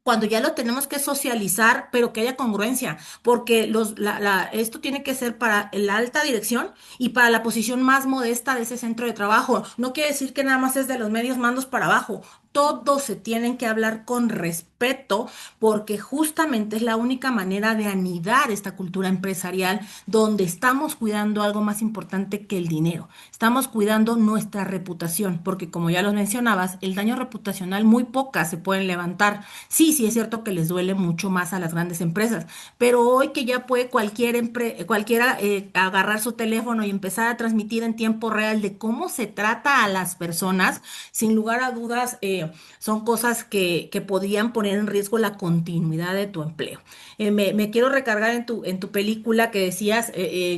cuando ya lo tenemos que socializar, pero que haya congruencia, porque esto tiene que ser para la alta dirección y para la posición más modesta de ese centro de trabajo. No quiere decir que nada más es de los medios mandos para abajo. Todos se tienen que hablar con respeto, porque justamente es la única manera de anidar esta cultura empresarial donde estamos cuidando algo más importante que el dinero. Estamos cuidando nuestra reputación, porque como ya lo mencionabas, el daño reputacional muy pocas se pueden levantar. Sí, sí es cierto que les duele mucho más a las grandes empresas, pero hoy que ya puede cualquiera agarrar su teléfono y empezar a transmitir en tiempo real de cómo se trata a las personas, sin lugar a dudas, son cosas que podrían poner en riesgo la continuidad de tu empleo. Me quiero recargar en tu película que decías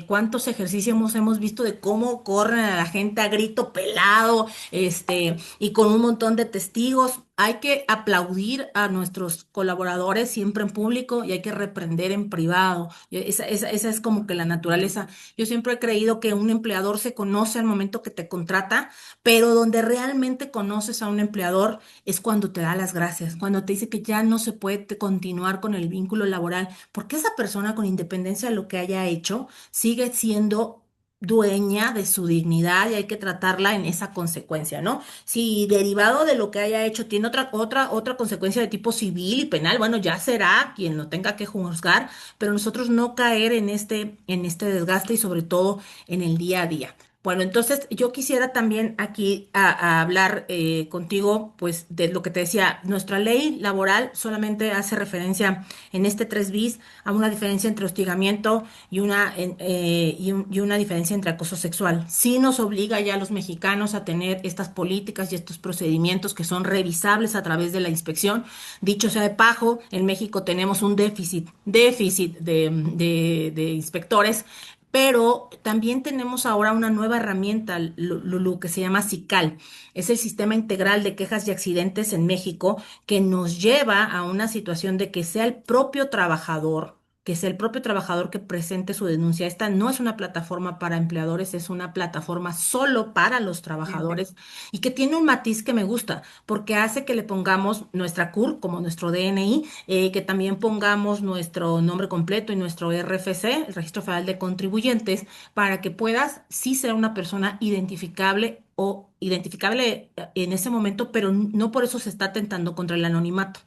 cuántos ejercicios hemos visto de cómo corren a la gente a grito pelado, y con un montón de testigos. Hay que aplaudir a nuestros colaboradores siempre en público y hay que reprender en privado. Esa es como que la naturaleza. Yo siempre he creído que un empleador se conoce al momento que te contrata, pero donde realmente conoces a un empleador es cuando te da las gracias, cuando te dice que ya no se puede continuar con el vínculo laboral, porque esa persona, con independencia de lo que haya hecho, sigue siendo dueña de su dignidad y hay que tratarla en esa consecuencia, ¿no? Si derivado de lo que haya hecho tiene otra consecuencia de tipo civil y penal, bueno, ya será quien lo tenga que juzgar, pero nosotros no caer en este desgaste y sobre todo en el día a día. Bueno, entonces yo quisiera también aquí a hablar contigo, pues, de lo que te decía. Nuestra ley laboral solamente hace referencia en este 3 bis a una diferencia entre hostigamiento y una diferencia entre acoso sexual. Sí nos obliga ya a los mexicanos a tener estas políticas y estos procedimientos que son revisables a través de la inspección. Dicho sea de pajo, en México tenemos un déficit de inspectores, pero también tenemos ahora una nueva herramienta, Lulu, que se llama SICAL. Es el Sistema Integral de Quejas y Accidentes en México, que nos lleva a una situación de que sea el propio trabajador que presente su denuncia. Esta no es una plataforma para empleadores, es una plataforma solo para los trabajadores y que tiene un matiz que me gusta, porque hace que le pongamos nuestra CUR como nuestro DNI, que también pongamos nuestro nombre completo y nuestro RFC, el Registro Federal de Contribuyentes, para que puedas sí ser una persona identificable o identificable en ese momento, pero no por eso se está atentando contra el anonimato.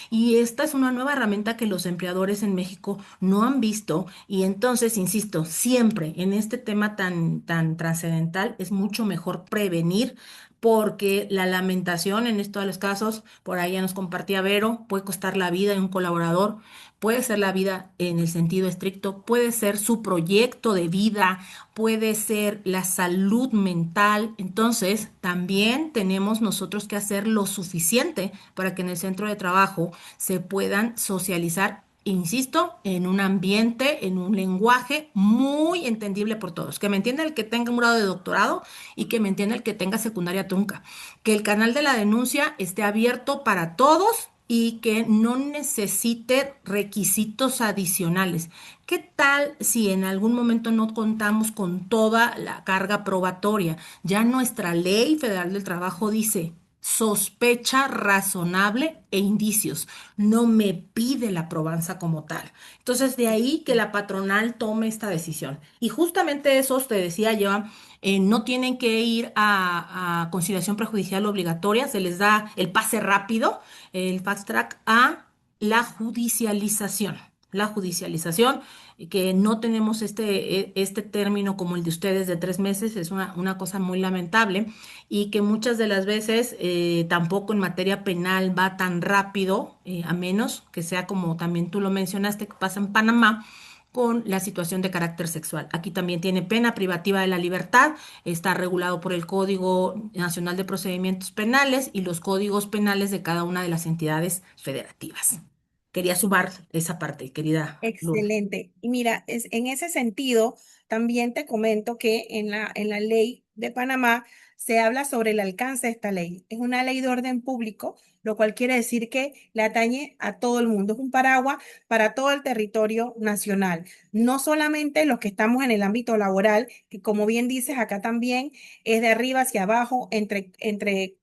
Y esta es una nueva herramienta que los empleadores en México no han visto y entonces, insisto, siempre en este tema tan trascendental es mucho mejor prevenir porque la lamentación en estos de los casos, por ahí ya nos compartía Vero, puede costar la vida de un colaborador, puede ser la vida en el sentido estricto, puede ser su proyecto de vida, puede ser la salud mental. Entonces, también tenemos nosotros que hacer lo suficiente para que en el centro de trabajo se puedan socializar insisto, en un ambiente, en un lenguaje muy entendible por todos. Que me entienda el que tenga un grado de doctorado y que me entienda el que tenga secundaria trunca. Que el canal de la denuncia esté abierto para todos y que no necesite requisitos adicionales. ¿Qué tal si en algún momento no contamos con toda la carga probatoria? Ya nuestra ley federal del trabajo dice sospecha razonable e indicios. No me pide la probanza como tal. Entonces, de ahí que la patronal tome esta decisión. Y justamente esos, te decía yo, no tienen que ir a conciliación prejudicial obligatoria, se les da el pase rápido, el fast track a la judicialización. La judicialización, que no tenemos este término como el de ustedes de 3 meses, es una cosa muy lamentable y que muchas de las veces tampoco en materia penal va tan rápido, a menos que sea como también tú lo mencionaste, que pasa en Panamá con la situación de carácter sexual. Aquí también tiene pena privativa de la libertad, está regulado por el Código Nacional de Procedimientos Penales y los códigos penales de cada una de las entidades federativas. Quería sumar esa parte, querida Lourdes. Excelente. Y mira, en ese sentido, también te comento que en la ley de Panamá se habla sobre el alcance de esta ley. Es una ley de orden público, lo cual quiere decir que le atañe a todo el mundo. Es un paraguas para todo el territorio nacional, no solamente los que estamos en el ámbito laboral, que como bien dices, acá también es de arriba hacia abajo, entre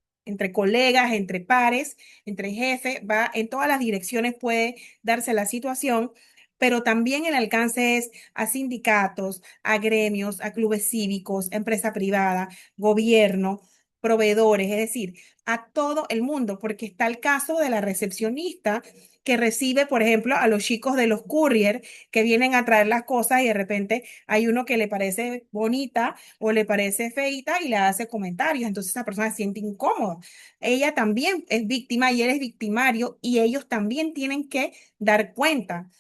colegas, entre pares, entre jefes, va en todas las direcciones puede darse la situación, pero también el alcance es a sindicatos, a gremios, a clubes cívicos, empresa privada, gobierno, proveedores, es decir, a todo el mundo, porque está el caso de la recepcionista que recibe, por ejemplo, a los chicos de los courier que vienen a traer las cosas y de repente hay uno que le parece bonita o le parece feita y le hace comentarios, entonces esa persona se siente incómoda. Ella también es víctima y él es victimario y ellos también tienen que dar cuenta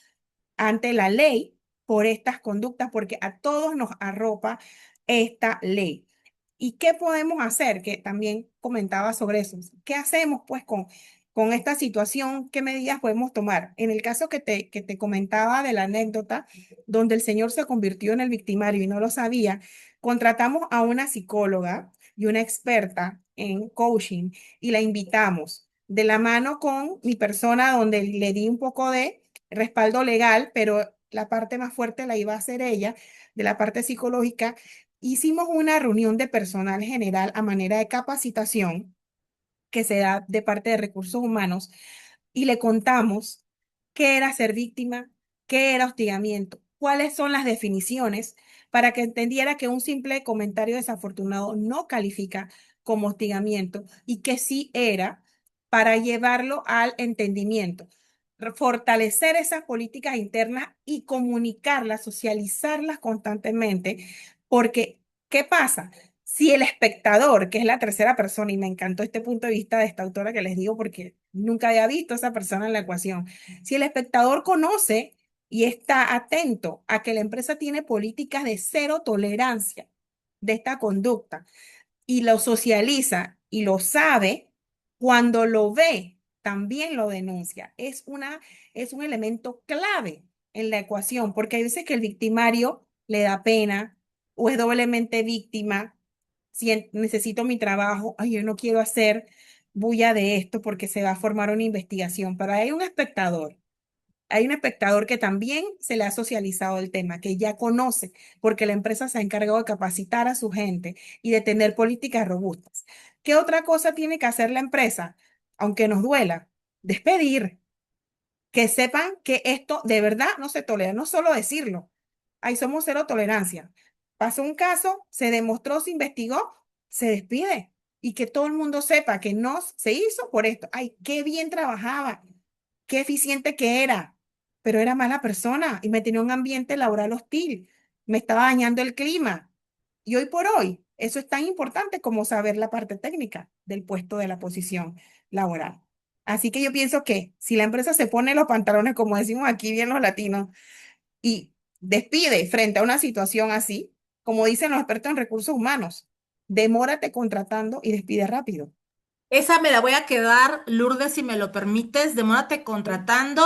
ante la ley por estas conductas, porque a todos nos arropa esta ley. ¿Y qué podemos hacer? Que también comentaba sobre eso. ¿Qué hacemos pues con esta situación? ¿Qué medidas podemos tomar? En el caso que te comentaba de la anécdota, donde el señor se convirtió en el victimario y no lo sabía, contratamos a una psicóloga y una experta en coaching y la invitamos de la mano con mi persona, donde le di un poco de respaldo legal, pero la parte más fuerte la iba a hacer ella, de la parte psicológica. Hicimos una reunión de personal general a manera de capacitación que se da de parte de recursos humanos y le contamos qué era ser víctima, qué era hostigamiento, cuáles son las definiciones para que entendiera que un simple comentario desafortunado no califica como hostigamiento y que sí era para llevarlo al entendimiento, fortalecer esas políticas internas y comunicarlas, socializarlas constantemente, porque ¿qué pasa? Si el espectador, que es la tercera persona, y me encantó este punto de vista de esta autora que les digo porque nunca había visto a esa persona en la ecuación, si el espectador conoce y está atento a que la empresa tiene políticas de cero tolerancia de esta conducta y lo socializa y lo sabe, cuando lo ve, también lo denuncia. Es un elemento clave en la ecuación, porque hay veces que el victimario le da pena o es doblemente víctima. Si necesito mi trabajo, ay, yo no quiero hacer bulla de esto porque se va a formar una investigación, pero hay un espectador que también se le ha socializado el tema, que ya conoce, porque la empresa se ha encargado de capacitar a su gente y de tener políticas robustas. ¿Qué otra cosa tiene que hacer la empresa? Aunque nos duela, despedir, que sepan que esto de verdad no se tolera, no solo decirlo. Ahí somos cero tolerancia. Pasó un caso, se demostró, se investigó, se despide. Y que todo el mundo sepa que no se hizo por esto. Ay, qué bien trabajaba, qué eficiente que era, pero era mala persona y me tenía un ambiente laboral hostil, me estaba dañando el clima. Y hoy por hoy, eso es tan importante como saber la parte técnica del puesto de la posición laboral. Así que yo pienso que si la empresa se pone los pantalones, como decimos aquí bien los latinos, y despide frente a una situación así, como dicen los expertos en recursos humanos, demórate contratando y despide rápido. Esa me la voy a quedar, Lourdes, si me lo permites. Demórate contratando,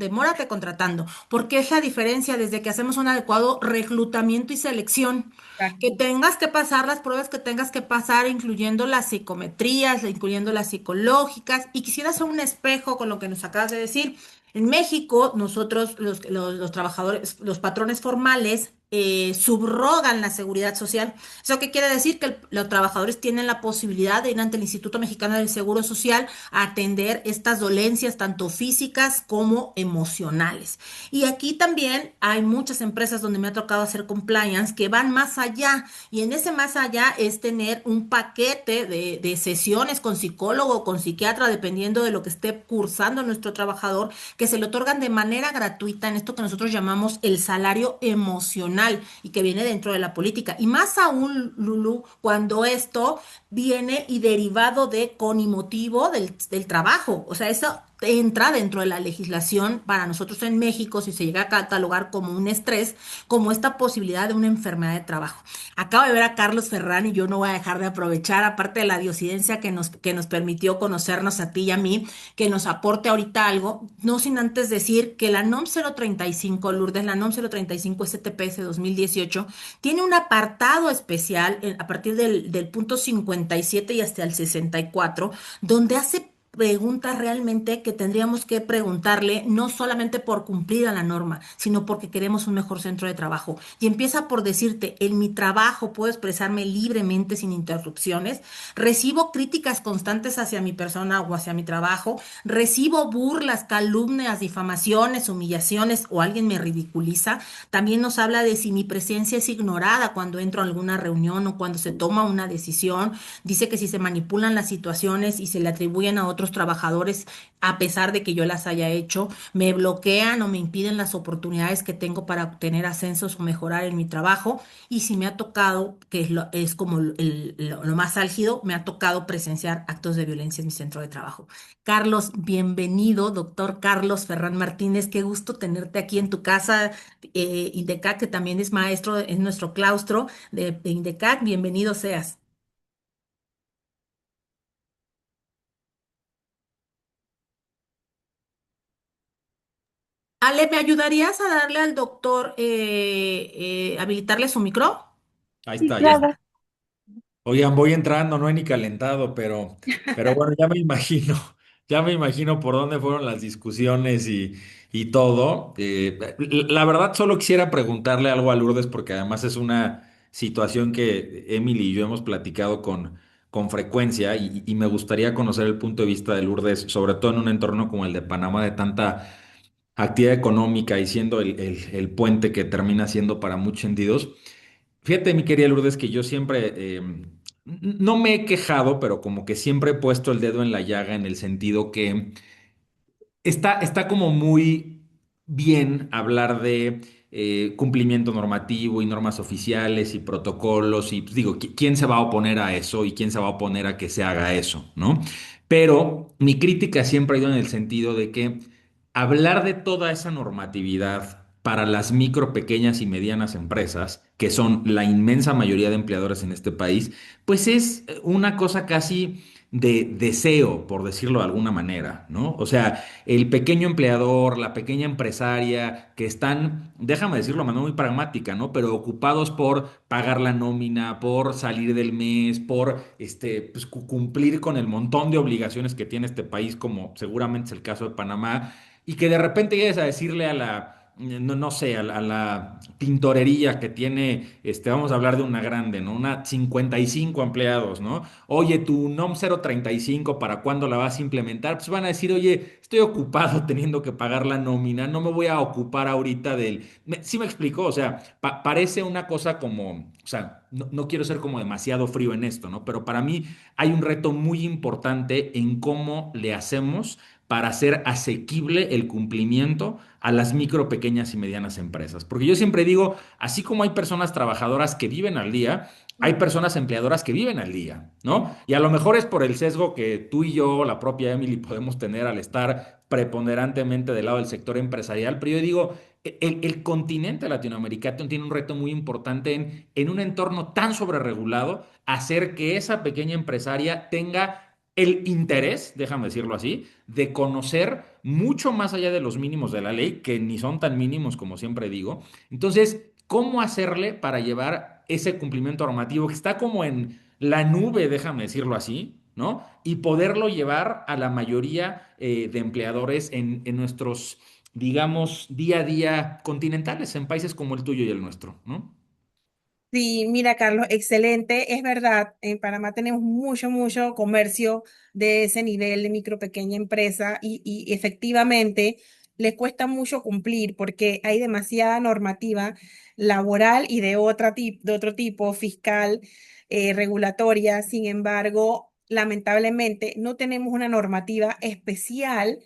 demórate contratando, porque es la diferencia desde que hacemos un adecuado reclutamiento y selección. Que Exacto. tengas que pasar las pruebas que tengas que pasar, incluyendo las psicometrías, incluyendo las psicológicas. Y quisiera hacer un espejo con lo que nos acabas de decir. En México, nosotros, los trabajadores, los patrones formales, subrogan la seguridad social. ¿Eso qué quiere decir? Que los trabajadores tienen la posibilidad de ir ante el Instituto Mexicano del Seguro Social a atender estas dolencias, tanto físicas como emocionales. Y aquí también hay muchas empresas donde me ha tocado hacer compliance que van más allá. Y en ese más allá es tener un paquete de sesiones con psicólogo o con psiquiatra, dependiendo de lo que esté cursando nuestro trabajador, que se le otorgan de manera gratuita en esto que nosotros llamamos el salario emocional y que viene dentro de la política. Y más aún, Lulu, cuando esto viene y derivado de con y motivo del trabajo. O sea, eso entra dentro de la legislación para nosotros en México, si se llega a catalogar como un estrés, como esta posibilidad de una enfermedad de trabajo. Acabo de ver a Carlos Ferrán y yo no voy a dejar de aprovechar, aparte de la diosidencia que nos permitió conocernos a ti y a mí, que nos aporte ahorita algo, no sin antes decir que la NOM 035, Lourdes, la NOM 035 STPS 2018, tiene un apartado especial a partir del punto 57 y hasta el 64, donde hace preguntas realmente que tendríamos que preguntarle, no solamente por cumplir a la norma, sino porque queremos un mejor centro de trabajo. Y empieza por decirte, en mi trabajo puedo expresarme libremente sin interrupciones, recibo críticas constantes hacia mi persona o hacia mi trabajo, recibo burlas, calumnias, difamaciones, humillaciones o alguien me ridiculiza. También nos habla de si mi presencia es ignorada cuando entro a alguna reunión o cuando se toma una decisión. Dice que si se manipulan las situaciones y se le atribuyen a otros trabajadores, a pesar de que yo las haya hecho, me bloquean o me impiden las oportunidades que tengo para obtener ascensos o mejorar en mi trabajo. Y si me ha tocado, que es como lo más álgido, me ha tocado presenciar actos de violencia en mi centro de trabajo. Carlos, bienvenido, doctor Carlos Ferrán Martínez. Qué gusto tenerte aquí en tu casa, Indecac, que también es maestro en nuestro claustro de Indecac. Bienvenido seas. Ale, ¿me ayudarías a darle al doctor, habilitarle su micro? Ahí Sí, está, ya claro. está. Oigan, voy entrando, no he ni calentado, pero bueno, ya me imagino, ya me imagino por dónde fueron las discusiones y todo. La verdad, solo quisiera preguntarle algo a Lourdes, porque además es una situación que Emily y yo hemos platicado con frecuencia y me gustaría conocer el punto de vista de Lourdes, sobre todo en un entorno como el de Panamá, de tanta actividad económica y siendo el puente que termina siendo para muchos sentidos. Fíjate, mi querida Lourdes, que yo siempre, no me he quejado, pero como que siempre he puesto el dedo en la llaga en el sentido que está como muy bien hablar de cumplimiento normativo y normas oficiales y protocolos y pues, digo, ¿quién se va a oponer a eso y quién se va a oponer a que se haga eso, ¿no? Pero mi crítica siempre ha ido en el sentido de que hablar de toda esa normatividad para las micro, pequeñas y medianas empresas, que son la inmensa mayoría de empleadores en este país, pues es una cosa casi de deseo, por decirlo de alguna manera, ¿no? O sea, el pequeño empleador, la pequeña empresaria, que están, déjame decirlo de manera muy pragmática, ¿no? Pero ocupados por pagar la nómina, por salir del mes, por pues, cumplir con el montón de obligaciones que tiene este país, como seguramente es el caso de Panamá, y que de repente llegues a decirle a la no sé, a la tintorería que tiene, vamos a hablar de una grande, ¿no? Una 55 empleados, ¿no? Oye, tu NOM 035, ¿para cuándo la vas a implementar? Pues van a decir, oye, estoy ocupado teniendo que pagar la nómina, no me voy a ocupar ahorita del... ¿Sí me explico? O sea, parece una cosa como, o sea, no quiero ser como demasiado frío en esto, ¿no? Pero para mí hay un reto muy importante en cómo le hacemos para hacer asequible el cumplimiento a las micro, pequeñas y medianas empresas. Porque yo siempre digo, así como hay personas trabajadoras que viven al día, hay personas empleadoras que viven al día, ¿no? Y a lo mejor es por el sesgo que tú y yo, la propia Emily, podemos tener al estar preponderantemente del lado del sector empresarial, pero yo digo, el continente latinoamericano tiene un reto muy importante en un entorno tan sobreregulado, hacer que esa pequeña empresaria tenga el interés, déjame decirlo así, de conocer mucho más allá de los mínimos de la ley, que ni son tan mínimos como siempre digo. Entonces, ¿cómo hacerle para llevar ese cumplimiento normativo que está como en la nube, déjame decirlo así, ¿no? Y poderlo llevar a la mayoría de empleadores en nuestros, digamos, día a día continentales, en países como el tuyo y el nuestro, ¿no? Sí, mira, Carlos, excelente. Es verdad, en Panamá tenemos mucho, mucho comercio de ese nivel de micro, pequeña empresa y efectivamente les cuesta mucho cumplir porque hay demasiada normativa laboral y de otro tipo, fiscal, regulatoria. Sin embargo, lamentablemente no tenemos una normativa especial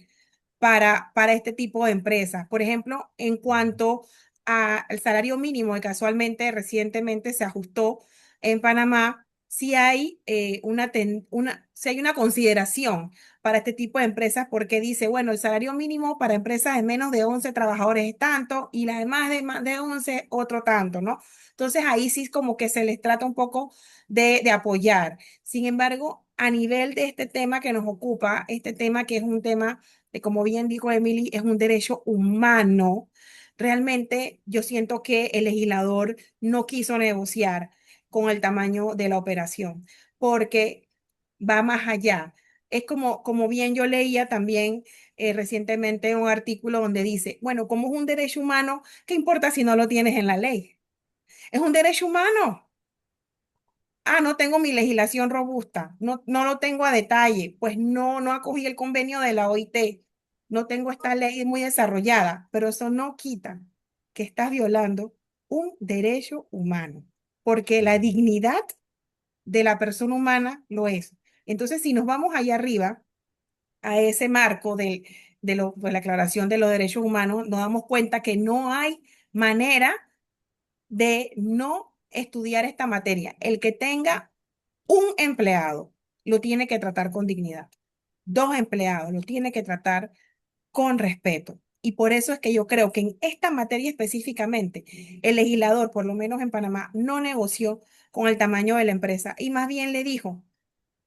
para este tipo de empresas. Por ejemplo, en cuanto al salario mínimo, que casualmente recientemente se ajustó en Panamá, sí hay, sí hay una consideración para este tipo de empresas porque dice, bueno, el salario mínimo para empresas de menos de 11 trabajadores es tanto y las de más de 11 otro tanto, ¿no? Entonces ahí sí es como que se les trata un poco de apoyar. Sin embargo, a nivel de este tema que nos ocupa, este tema que es un tema como bien dijo Emily, es un derecho humano. Realmente yo siento que el legislador no quiso negociar con el tamaño de la operación, porque va más allá. Es como bien yo leía también recientemente un artículo donde dice, bueno, como es un derecho humano, ¿qué importa si no lo tienes en la ley? Es un derecho humano. Ah, no tengo mi legislación robusta, no lo tengo a detalle, pues no acogí el convenio de la OIT, no tengo esta ley muy desarrollada, pero eso no quita que estás violando un derecho humano, porque la dignidad de la persona humana lo es. Entonces, si nos vamos allá arriba, a ese marco de la Declaración de los Derechos Humanos, nos damos cuenta que no hay manera de no estudiar esta materia. El que tenga un empleado lo tiene que tratar con dignidad. Dos empleados lo tiene que tratar con respeto. Y por eso es que yo creo que en esta materia específicamente, el legislador, por lo menos en Panamá, no negoció con el tamaño de la empresa y más bien le dijo,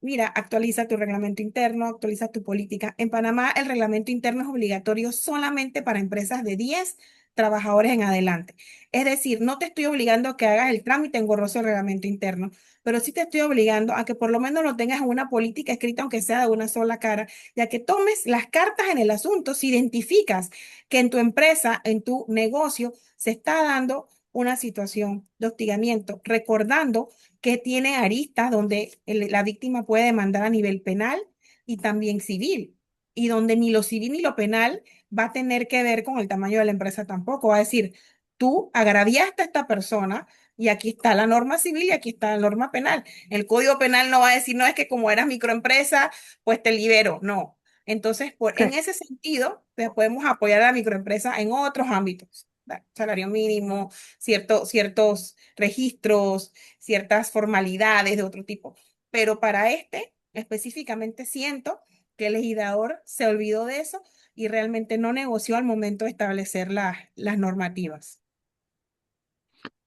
mira, actualiza tu reglamento interno, actualiza tu política. En Panamá, el reglamento interno es obligatorio solamente para empresas de 10 trabajadores en adelante. Es decir, no te estoy obligando a que hagas el trámite engorroso del reglamento interno, pero sí te estoy obligando a que por lo menos lo tengas en una política escrita, aunque sea de una sola cara, ya que tomes las cartas en el asunto si identificas que en tu empresa, en tu negocio, se está dando una situación de hostigamiento, recordando que tiene aristas donde la víctima puede demandar a nivel penal y también civil, y donde ni lo civil ni lo penal va a tener que ver con el tamaño de la empresa tampoco. Va a decir, tú agraviaste a esta persona y aquí está la norma civil y aquí está la norma penal. El Código Penal no va a decir, no, es que como eras microempresa, pues te libero. No. Entonces, en ese sentido, pues, podemos apoyar a la microempresa en otros ámbitos. Salario mínimo, ciertos registros, ciertas formalidades de otro tipo. Pero para este, específicamente, siento que el legislador se olvidó de eso y realmente no negoció al momento de establecer las normativas.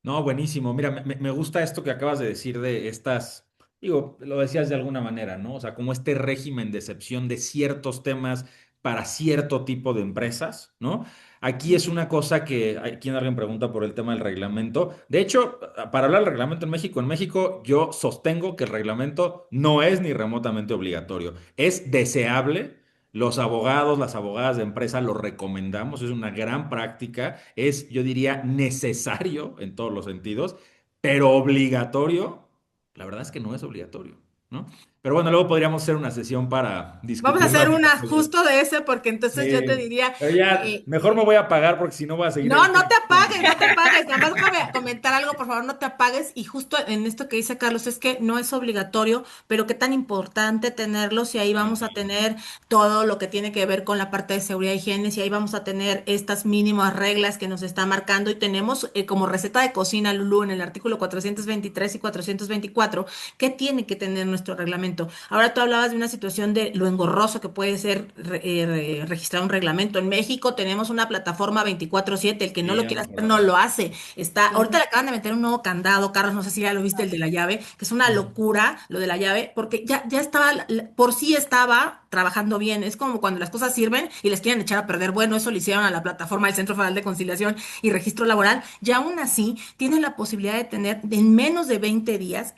No, buenísimo. Mira, me gusta esto que acabas de decir de estas, digo, lo decías de alguna manera, ¿no? O sea, como este régimen de excepción de ciertos temas para cierto tipo de empresas, ¿no? Aquí es una cosa que, aquí alguien pregunta por el tema del reglamento. De hecho, para hablar del reglamento en México yo sostengo que el reglamento no es ni remotamente obligatorio. Es deseable. Los abogados, las abogadas de empresa lo recomendamos, es una gran práctica, es, yo diría, necesario en todos los sentidos, pero obligatorio, la verdad es que no es obligatorio, ¿no? Pero bueno, luego podríamos hacer una sesión para Vamos a discutir hacer más. una justo de ese, porque entonces yo te Sí, diría, pero ya, eh, mejor me voy a apagar porque si no voy a seguir no, ahí no te con... apagues, no te apagues. Nada más déjame comentar algo, por favor, no te apagues. Y justo en esto que dice Carlos, es que no es obligatorio, pero qué tan importante tenerlo si ahí vamos a tener todo lo que tiene que ver con la parte de seguridad y higiene, si ahí vamos a tener estas mínimas reglas que nos está marcando y tenemos como receta de cocina, Lulú, en el artículo 423 y 424, qué tiene que tener nuestro reglamento. Ahora tú hablabas de una situación de lo engorroso que puede ser registrar un reglamento. En México tenemos una plataforma 24/7, el que no Sí, lo ya me quiera hacer no acordaba. lo hace. Ahorita Ujú. le acaban de meter un nuevo candado, Carlos, no sé si ya lo viste, el de la llave, que es una locura lo de la llave, porque ya estaba, por sí estaba trabajando bien. Es como cuando las cosas sirven y les quieren echar a perder. Bueno, eso le hicieron a la plataforma del Centro Federal de Conciliación y Registro Laboral. Y aún así, tienes la posibilidad de tener en menos de 20 días,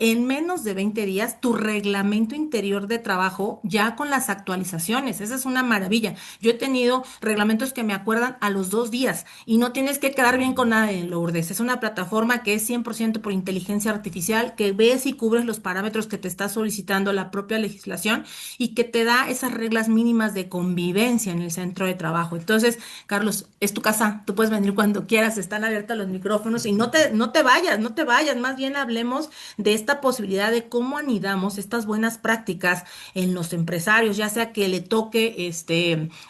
tu reglamento interior de trabajo ya con las actualizaciones. Esa es una maravilla. Yo he tenido reglamentos que me acuerdan a los 2 días y no tienes que quedar bien con nadie, Lourdes. Es una plataforma que es 100% por inteligencia artificial, que ves y cubres los parámetros que te está solicitando la propia legislación y que te da esas reglas mínimas de convivencia en el centro de trabajo. Entonces, Carlos, es tu casa, tú puedes venir cuando quieras, están abiertos los micrófonos y no te vayas, no te vayas, más bien hablemos de esta posibilidad de cómo anidamos estas buenas prácticas en los empresarios, ya sea que le toque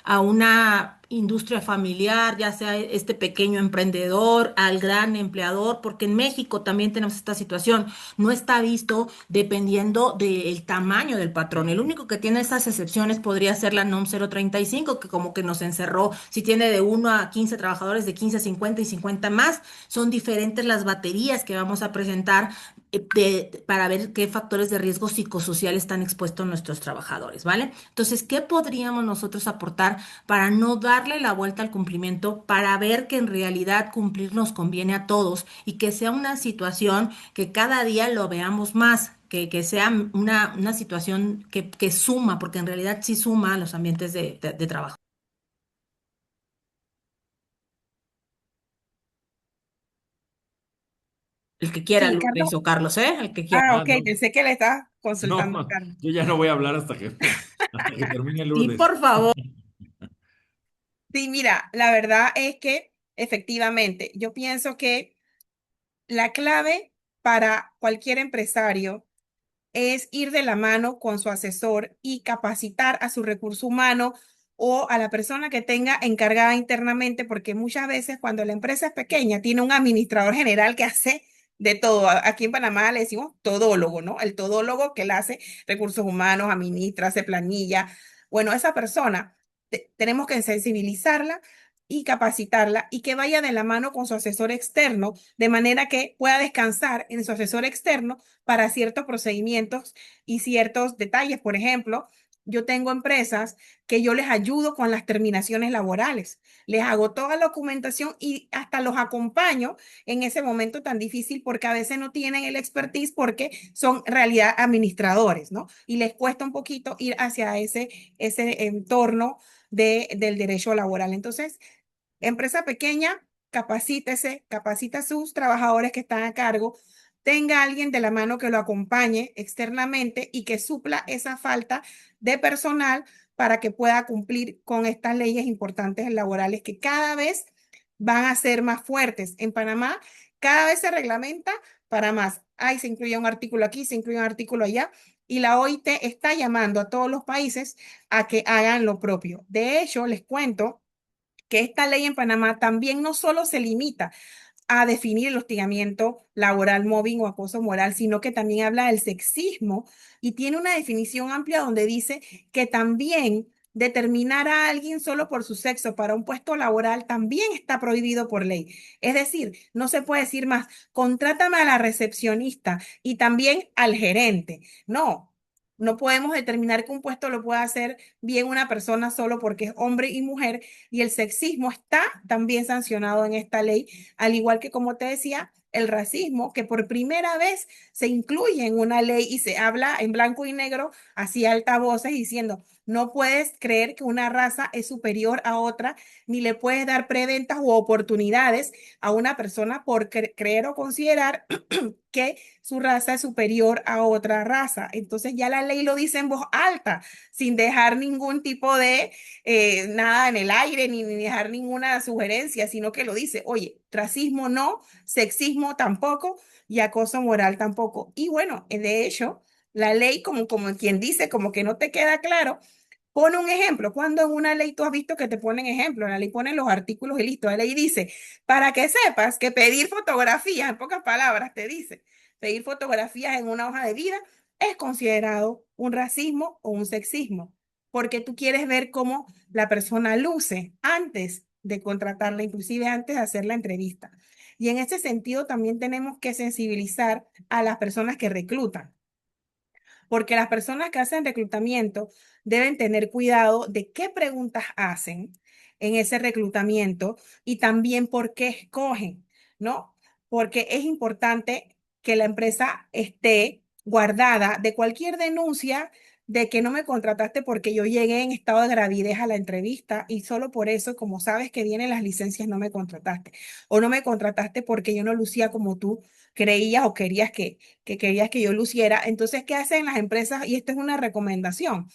a una industria familiar, ya sea este pequeño emprendedor, al gran empleador, porque en México también tenemos esta situación. No está visto dependiendo del tamaño del patrón. El único que tiene esas excepciones podría ser la NOM 035, que como que nos encerró, si tiene de 1 a 15 trabajadores, de 15 a 50 y 50 más, son diferentes las baterías que vamos a presentar para ver qué factores de riesgo psicosocial están expuestos nuestros trabajadores, ¿vale? Entonces, ¿qué podríamos nosotros aportar para no darle la vuelta al cumplimiento, para ver que en realidad cumplir nos conviene a todos y que sea una situación que cada día lo veamos más? Que sea una situación que suma, porque en realidad sí suma a los ambientes de trabajo. El que quiera, Sí, Carlos. Lourdes o Carlos, ¿eh? El que quiera. Ah, Ah, ok, no, pensé que le estaba no, consultando a Carlos. yo ya no voy a hablar hasta que termine Sí, Lourdes. por favor. Sí, mira, la verdad es que efectivamente, yo pienso que la clave para cualquier empresario es ir de la mano con su asesor y capacitar a su recurso humano o a la persona que tenga encargada internamente, porque muchas veces cuando la empresa es pequeña, tiene un administrador general que hace de todo. Aquí en Panamá le decimos todólogo, ¿no? El todólogo que le hace recursos humanos, administra, hace planilla. Bueno, esa persona tenemos que sensibilizarla y capacitarla y que vaya de la mano con su asesor externo, de manera que pueda descansar en su asesor externo para ciertos procedimientos y ciertos detalles. Por ejemplo, yo tengo empresas que yo les ayudo con las terminaciones laborales, les hago toda la documentación y hasta los acompaño en ese momento tan difícil porque a veces no tienen el expertise porque son en realidad administradores, ¿no? Y les cuesta un poquito ir hacia ese entorno del derecho laboral. Entonces, empresa pequeña, capacítese, capacita a sus trabajadores que están a cargo, tenga alguien de la mano que lo acompañe externamente y que supla esa falta de personal para que pueda cumplir con estas leyes importantes laborales que cada vez van a ser más fuertes. En Panamá, cada vez se reglamenta para más. Ahí se incluye un artículo aquí, se incluye un artículo allá. Y la OIT está llamando a todos los países a que hagan lo propio. De hecho, les cuento que esta ley en Panamá también no solo se limita a definir el hostigamiento laboral, mobbing o acoso moral, sino que también habla del sexismo y tiene una definición amplia donde dice que también determinar a alguien solo por su sexo para un puesto laboral también está prohibido por ley. Es decir, no se puede decir más, contrátame a la recepcionista y también al gerente. No. No podemos determinar que un puesto lo pueda hacer bien una persona solo porque es hombre y mujer, y el sexismo está también sancionado en esta ley, al igual que, como te decía, el racismo, que por primera vez se incluye en una ley y se habla en blanco y negro, así a altavoces, diciendo, no puedes creer que una raza es superior a otra, ni le puedes dar preventas u oportunidades a una persona por creer o considerar que su raza es superior a otra raza. Entonces ya la ley lo dice en voz alta, sin dejar ningún tipo de nada en el aire, ni dejar ninguna sugerencia, sino que lo dice, oye, racismo no, sexismo tampoco y acoso moral tampoco. Y bueno, de hecho, la ley, como quien dice, como que no te queda claro, pone un ejemplo. Cuando en una ley tú has visto que te ponen ejemplo, la ley pone los artículos y listo. La ley dice, para que sepas que pedir fotografías, en pocas palabras te dice, pedir fotografías en una hoja de vida es considerado un racismo o un sexismo, porque tú quieres ver cómo la persona luce antes de contratarla, inclusive antes de hacer la entrevista. Y en ese sentido también tenemos que sensibilizar a las personas que reclutan porque las personas que hacen reclutamiento deben tener cuidado de qué preguntas hacen en ese reclutamiento y también por qué escogen, ¿no? Porque es importante que la empresa esté guardada de cualquier denuncia de que no me contrataste porque yo llegué en estado de gravidez a la entrevista y solo por eso, como sabes que vienen las licencias, no me contrataste. O no me contrataste porque yo no lucía como tú creías o querías que querías que yo luciera. Entonces, ¿qué hacen las empresas? Y esta es una recomendación.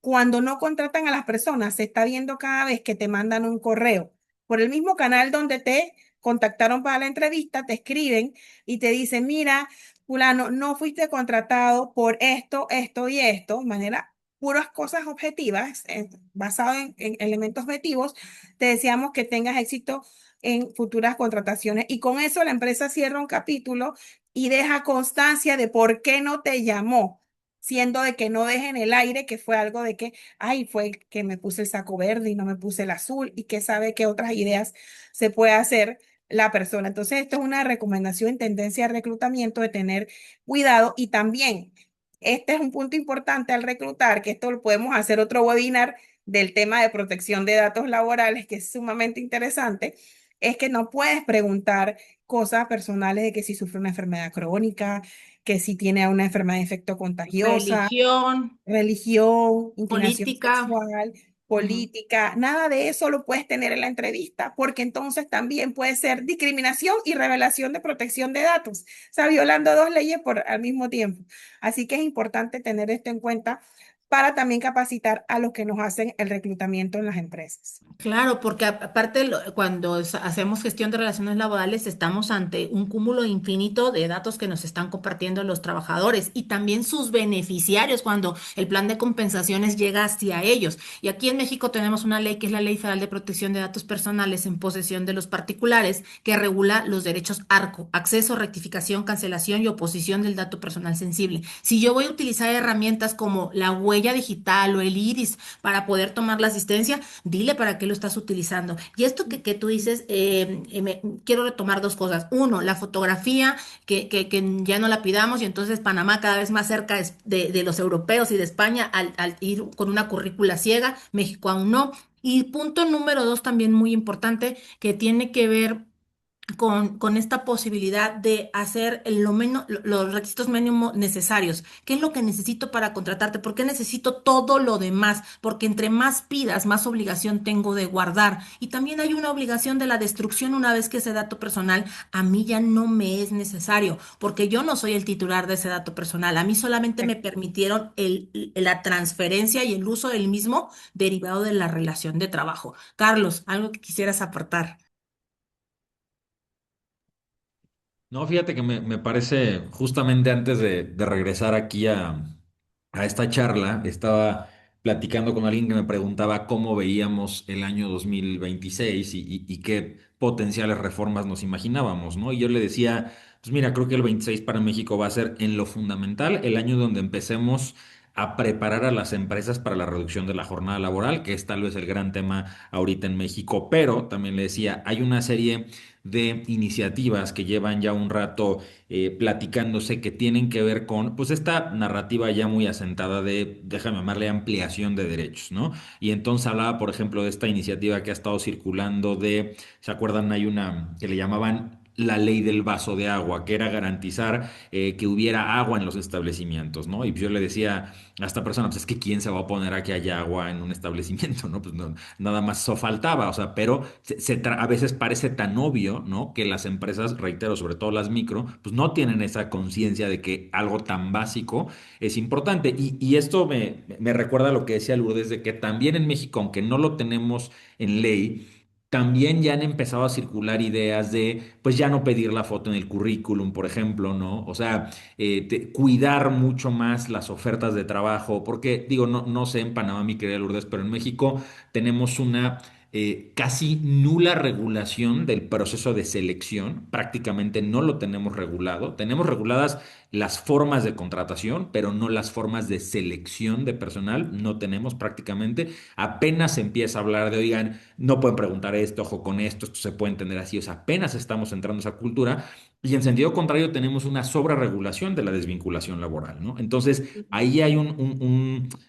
Cuando no contratan a las personas, se está viendo cada vez que te mandan un correo por el mismo canal donde te contactaron para la entrevista, te escriben y te dicen, mira, fulano, no fuiste contratado por esto, esto y esto, de manera puras cosas objetivas, basado en elementos objetivos, te deseamos que tengas éxito en futuras contrataciones. Y con eso la empresa cierra un capítulo y deja constancia de por qué no te llamó, siendo de que no deje en el aire que fue algo de que, ay, fue que me puse el saco verde y no me puse el azul y que sabe que otras ideas se puede hacer la persona. Entonces, esto es una recomendación en tendencia de reclutamiento de tener cuidado y también, este es un punto importante al reclutar, que esto lo podemos hacer otro webinar del tema de protección de datos laborales, que es sumamente interesante, es que no puedes preguntar cosas personales de que si sufre una enfermedad crónica, que si tiene una enfermedad de infecto contagiosa, Religión, religión, inclinación política. sexual, Ujú. política, nada de eso lo puedes tener en la entrevista, porque entonces también puede ser discriminación y revelación de protección de datos, o sea, violando dos leyes por al mismo tiempo. Así que es importante tener esto en cuenta para también capacitar a los que nos hacen el reclutamiento en las empresas. Claro, porque aparte cuando hacemos gestión de relaciones laborales estamos ante un cúmulo infinito de datos que nos están compartiendo los trabajadores y también sus beneficiarios cuando el plan de compensaciones llega hacia ellos. Y aquí en México tenemos una ley que es la Ley Federal de Protección de Datos Personales en posesión de los particulares que regula los derechos ARCO, acceso, rectificación, cancelación y oposición del dato personal sensible. Si yo voy a utilizar herramientas como la huella digital o el iris para poder tomar la asistencia, dile para qué lo estás utilizando. Y esto que tú dices, quiero retomar dos cosas. Uno, la fotografía, que ya no la pidamos y entonces Panamá cada vez más cerca de los europeos y de España al ir con una currícula ciega, México aún no. Y punto número dos, también muy importante, que tiene que ver con esta posibilidad de hacer lo menos, los requisitos mínimos necesarios. ¿Qué es lo que necesito para contratarte? ¿Por qué necesito todo lo demás? Porque entre más pidas, más obligación tengo de guardar. Y también hay una obligación de la destrucción una vez que ese dato personal a mí ya no me es necesario, porque yo no soy el titular de ese dato personal. A mí solamente me permitieron la transferencia y el uso del mismo derivado de la relación de trabajo. Carlos, algo que quisieras aportar. No, fíjate que me parece, justamente antes de regresar aquí a esta charla, estaba platicando con alguien que me preguntaba cómo veíamos el año 2026 y qué potenciales reformas nos imaginábamos, ¿no? Y yo le decía, pues mira, creo que el 26 para México va a ser en lo fundamental el año donde empecemos a preparar a las empresas para la reducción de la jornada laboral, que es tal vez el gran tema ahorita en México, pero también le decía, hay una serie de iniciativas que llevan ya un rato platicándose que tienen que ver con, pues, esta narrativa ya muy asentada de, déjame llamarle, ampliación de derechos, ¿no? Y entonces hablaba, por ejemplo, de esta iniciativa que ha estado circulando de, ¿se acuerdan? Hay una que le llamaban la ley del vaso de agua, que era garantizar que hubiera agua en los establecimientos, ¿no? Y yo le decía a esta persona, pues es que ¿quién se va a poner a que haya agua en un establecimiento, ¿no? Pues no, nada más eso faltaba, o sea, pero a veces parece tan obvio, ¿no? Que las empresas, reitero, sobre todo las micro, pues no tienen esa conciencia de que algo tan básico es importante. Y esto me recuerda a lo que decía Lourdes, de que también en México, aunque no lo tenemos en ley, también ya han empezado a circular ideas de, pues ya no pedir la foto en el currículum, por ejemplo, ¿no? O sea, cuidar mucho más las ofertas de trabajo, porque digo, no sé en Panamá, mi querida Lourdes, pero en México tenemos una casi nula regulación del proceso de selección, prácticamente no lo tenemos regulado. Tenemos reguladas las formas de contratación, pero no las formas de selección de personal. No tenemos prácticamente. Apenas se empieza a hablar de, oigan, no pueden preguntar esto, ojo con esto se puede entender así. O sea, apenas estamos entrando a esa cultura. Y en sentido contrario, tenemos una sobreregulación de la desvinculación laboral, ¿no? Entonces, ahí hay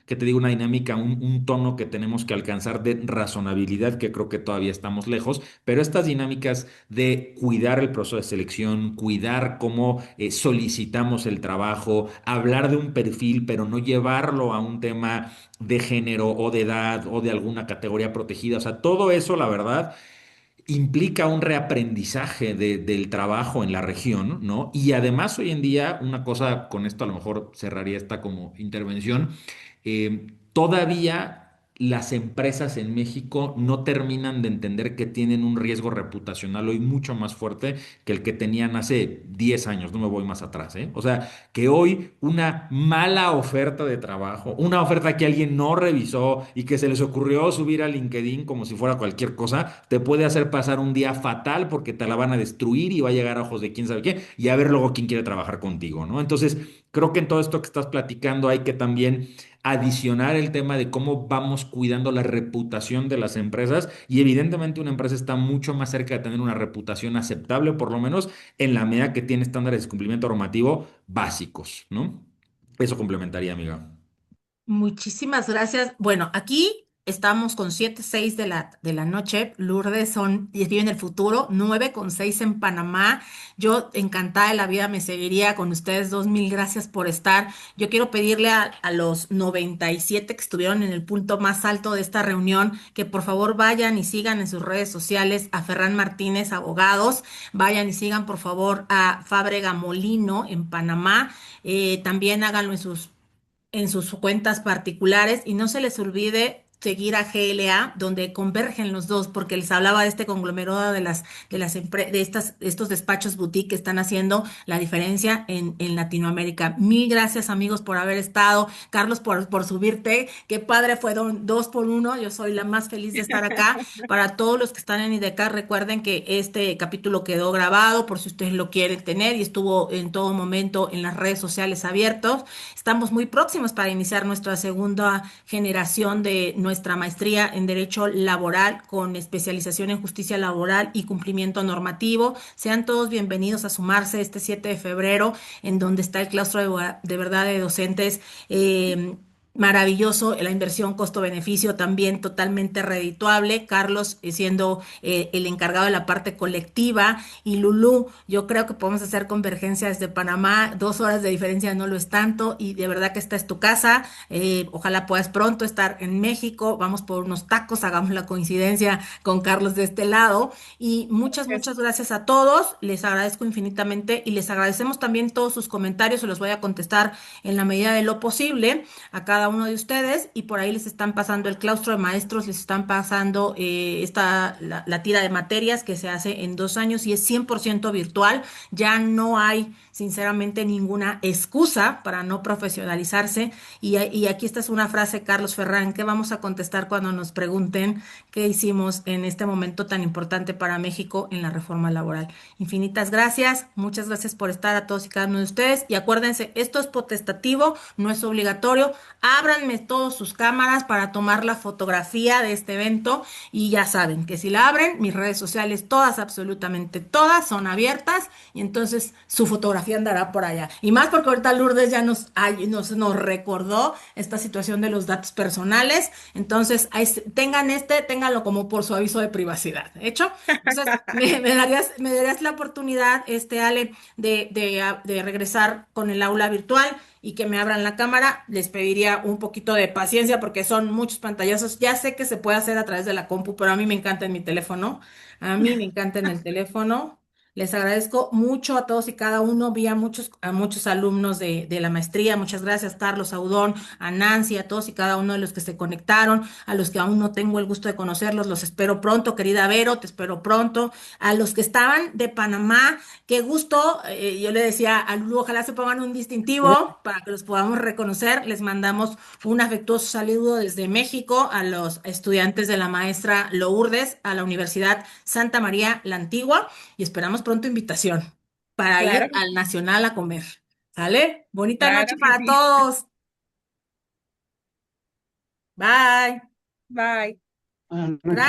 ¿qué te digo? Una dinámica, un tono que tenemos que alcanzar de razonabilidad, que creo que todavía estamos lejos, pero estas dinámicas de cuidar el proceso de selección, cuidar cómo solicitamos el trabajo, hablar de un perfil, pero no llevarlo a un tema de género o de edad o de alguna categoría protegida. O sea, todo eso, la verdad, implica un reaprendizaje del trabajo en la región, ¿no? Y además hoy en día, una cosa, con esto a lo mejor cerraría esta como intervención, todavía las empresas en México no terminan de entender que tienen un riesgo reputacional hoy mucho más fuerte que el que tenían hace 10 años, no me voy más atrás, ¿eh? O sea, que hoy una mala oferta de trabajo, una oferta que alguien no revisó y que se les ocurrió subir a LinkedIn como si fuera cualquier cosa, te puede hacer pasar un día fatal porque te la van a destruir y va a llegar a ojos de quién sabe qué y a ver luego quién quiere trabajar contigo, ¿no? Entonces, creo que en todo esto que estás platicando hay que también adicionar el tema de cómo vamos cuidando la reputación de las empresas y evidentemente una empresa está mucho más cerca de tener una reputación aceptable, por lo menos en la medida que tiene estándares de cumplimiento normativo básicos, ¿no? Eso complementaría, amiga. Muchísimas gracias. Bueno, aquí estamos con 7:06 de la noche. Lourdes son 10 vive en el futuro, 9:06 en Panamá. Yo encantada de la vida me seguiría con ustedes dos. Mil gracias por estar. Yo quiero pedirle a los 97 que estuvieron en el punto más alto de esta reunión que por favor vayan y sigan en sus redes sociales a Ferran Martínez Abogados. Vayan y sigan por favor a Fábrega Molino en Panamá. También háganlo en sus cuentas particulares y no se les olvide seguir a GLA, donde convergen los dos, porque les hablaba de este conglomerado de estos despachos boutique que están haciendo la diferencia en Latinoamérica. Mil gracias, amigos, por haber estado. Carlos, por subirte. Qué padre fue dos por uno. Yo soy la más feliz de estar acá. Para todos los que están en IDECAR, recuerden que este capítulo quedó grabado por si ustedes lo quieren tener y estuvo en todo momento en las redes sociales abiertos. Estamos muy próximos para iniciar nuestra segunda generación de nuestra maestría en Derecho Laboral con especialización en justicia laboral y cumplimiento normativo. Sean todos bienvenidos a sumarse este 7 de febrero, en donde está el claustro de verdad de docentes. Maravilloso, la inversión costo-beneficio también totalmente redituable. Carlos siendo el encargado de la parte colectiva y Lulú, yo creo que podemos hacer convergencia desde Panamá. 2 horas de diferencia no lo es tanto y de verdad que esta es tu casa. Ojalá puedas pronto estar en México. Vamos por unos tacos, hagamos la coincidencia con Carlos de este lado. Y muchas gracias a todos. Les agradezco infinitamente y les agradecemos también todos sus comentarios. Se los voy a contestar en la medida de lo posible a cada uno de ustedes y por ahí les están pasando el claustro de maestros, les están pasando la tira de materias que se hace en 2 años y es 100% virtual. Ya no hay, sinceramente, ninguna excusa para no profesionalizarse. Y aquí esta es una frase, Carlos Ferrán, que vamos a contestar cuando nos pregunten qué hicimos en este momento tan importante para México en la reforma laboral. Infinitas gracias, muchas gracias por estar a todos y cada uno de ustedes. Y acuérdense, esto es potestativo, no es obligatorio. Ábranme todos sus cámaras para tomar la fotografía de este evento. Y ya saben que si la abren, mis redes sociales, todas, absolutamente todas, son abiertas. Y entonces su fotografía andará por allá. Y más porque ahorita Lourdes ya nos recordó esta situación de los datos personales. Entonces, ténganlo como por su aviso de privacidad. ¿Hecho? Entonces, me darías la oportunidad, Ale, de regresar con el aula virtual y que me abran la cámara. Les pediría un poquito de paciencia porque son muchos pantallazos. Ya sé que se puede hacer a través de la compu, pero a mí me encanta en mi teléfono. A mí me encanta en el teléfono. Les agradezco mucho a todos y cada uno. Vi a muchos alumnos de la maestría. Muchas gracias, Carlos Saudón, a Nancy, a todos y cada uno de los que se conectaron, a los que aún no tengo el gusto de conocerlos. Los espero pronto, querida Vero, te espero pronto. A los que estaban de Panamá, qué gusto. Yo le decía a Lulu, ojalá se pongan un distintivo para que los podamos reconocer. Les mandamos un afectuoso saludo desde México a los estudiantes de la maestra Lourdes, a la Universidad Santa María la Antigua y esperamos pronto invitación para ir Claro, al Nacional a comer. ¿Sale? Bonita Claro noche que para sí. todos. Bye. Bye. Gracias.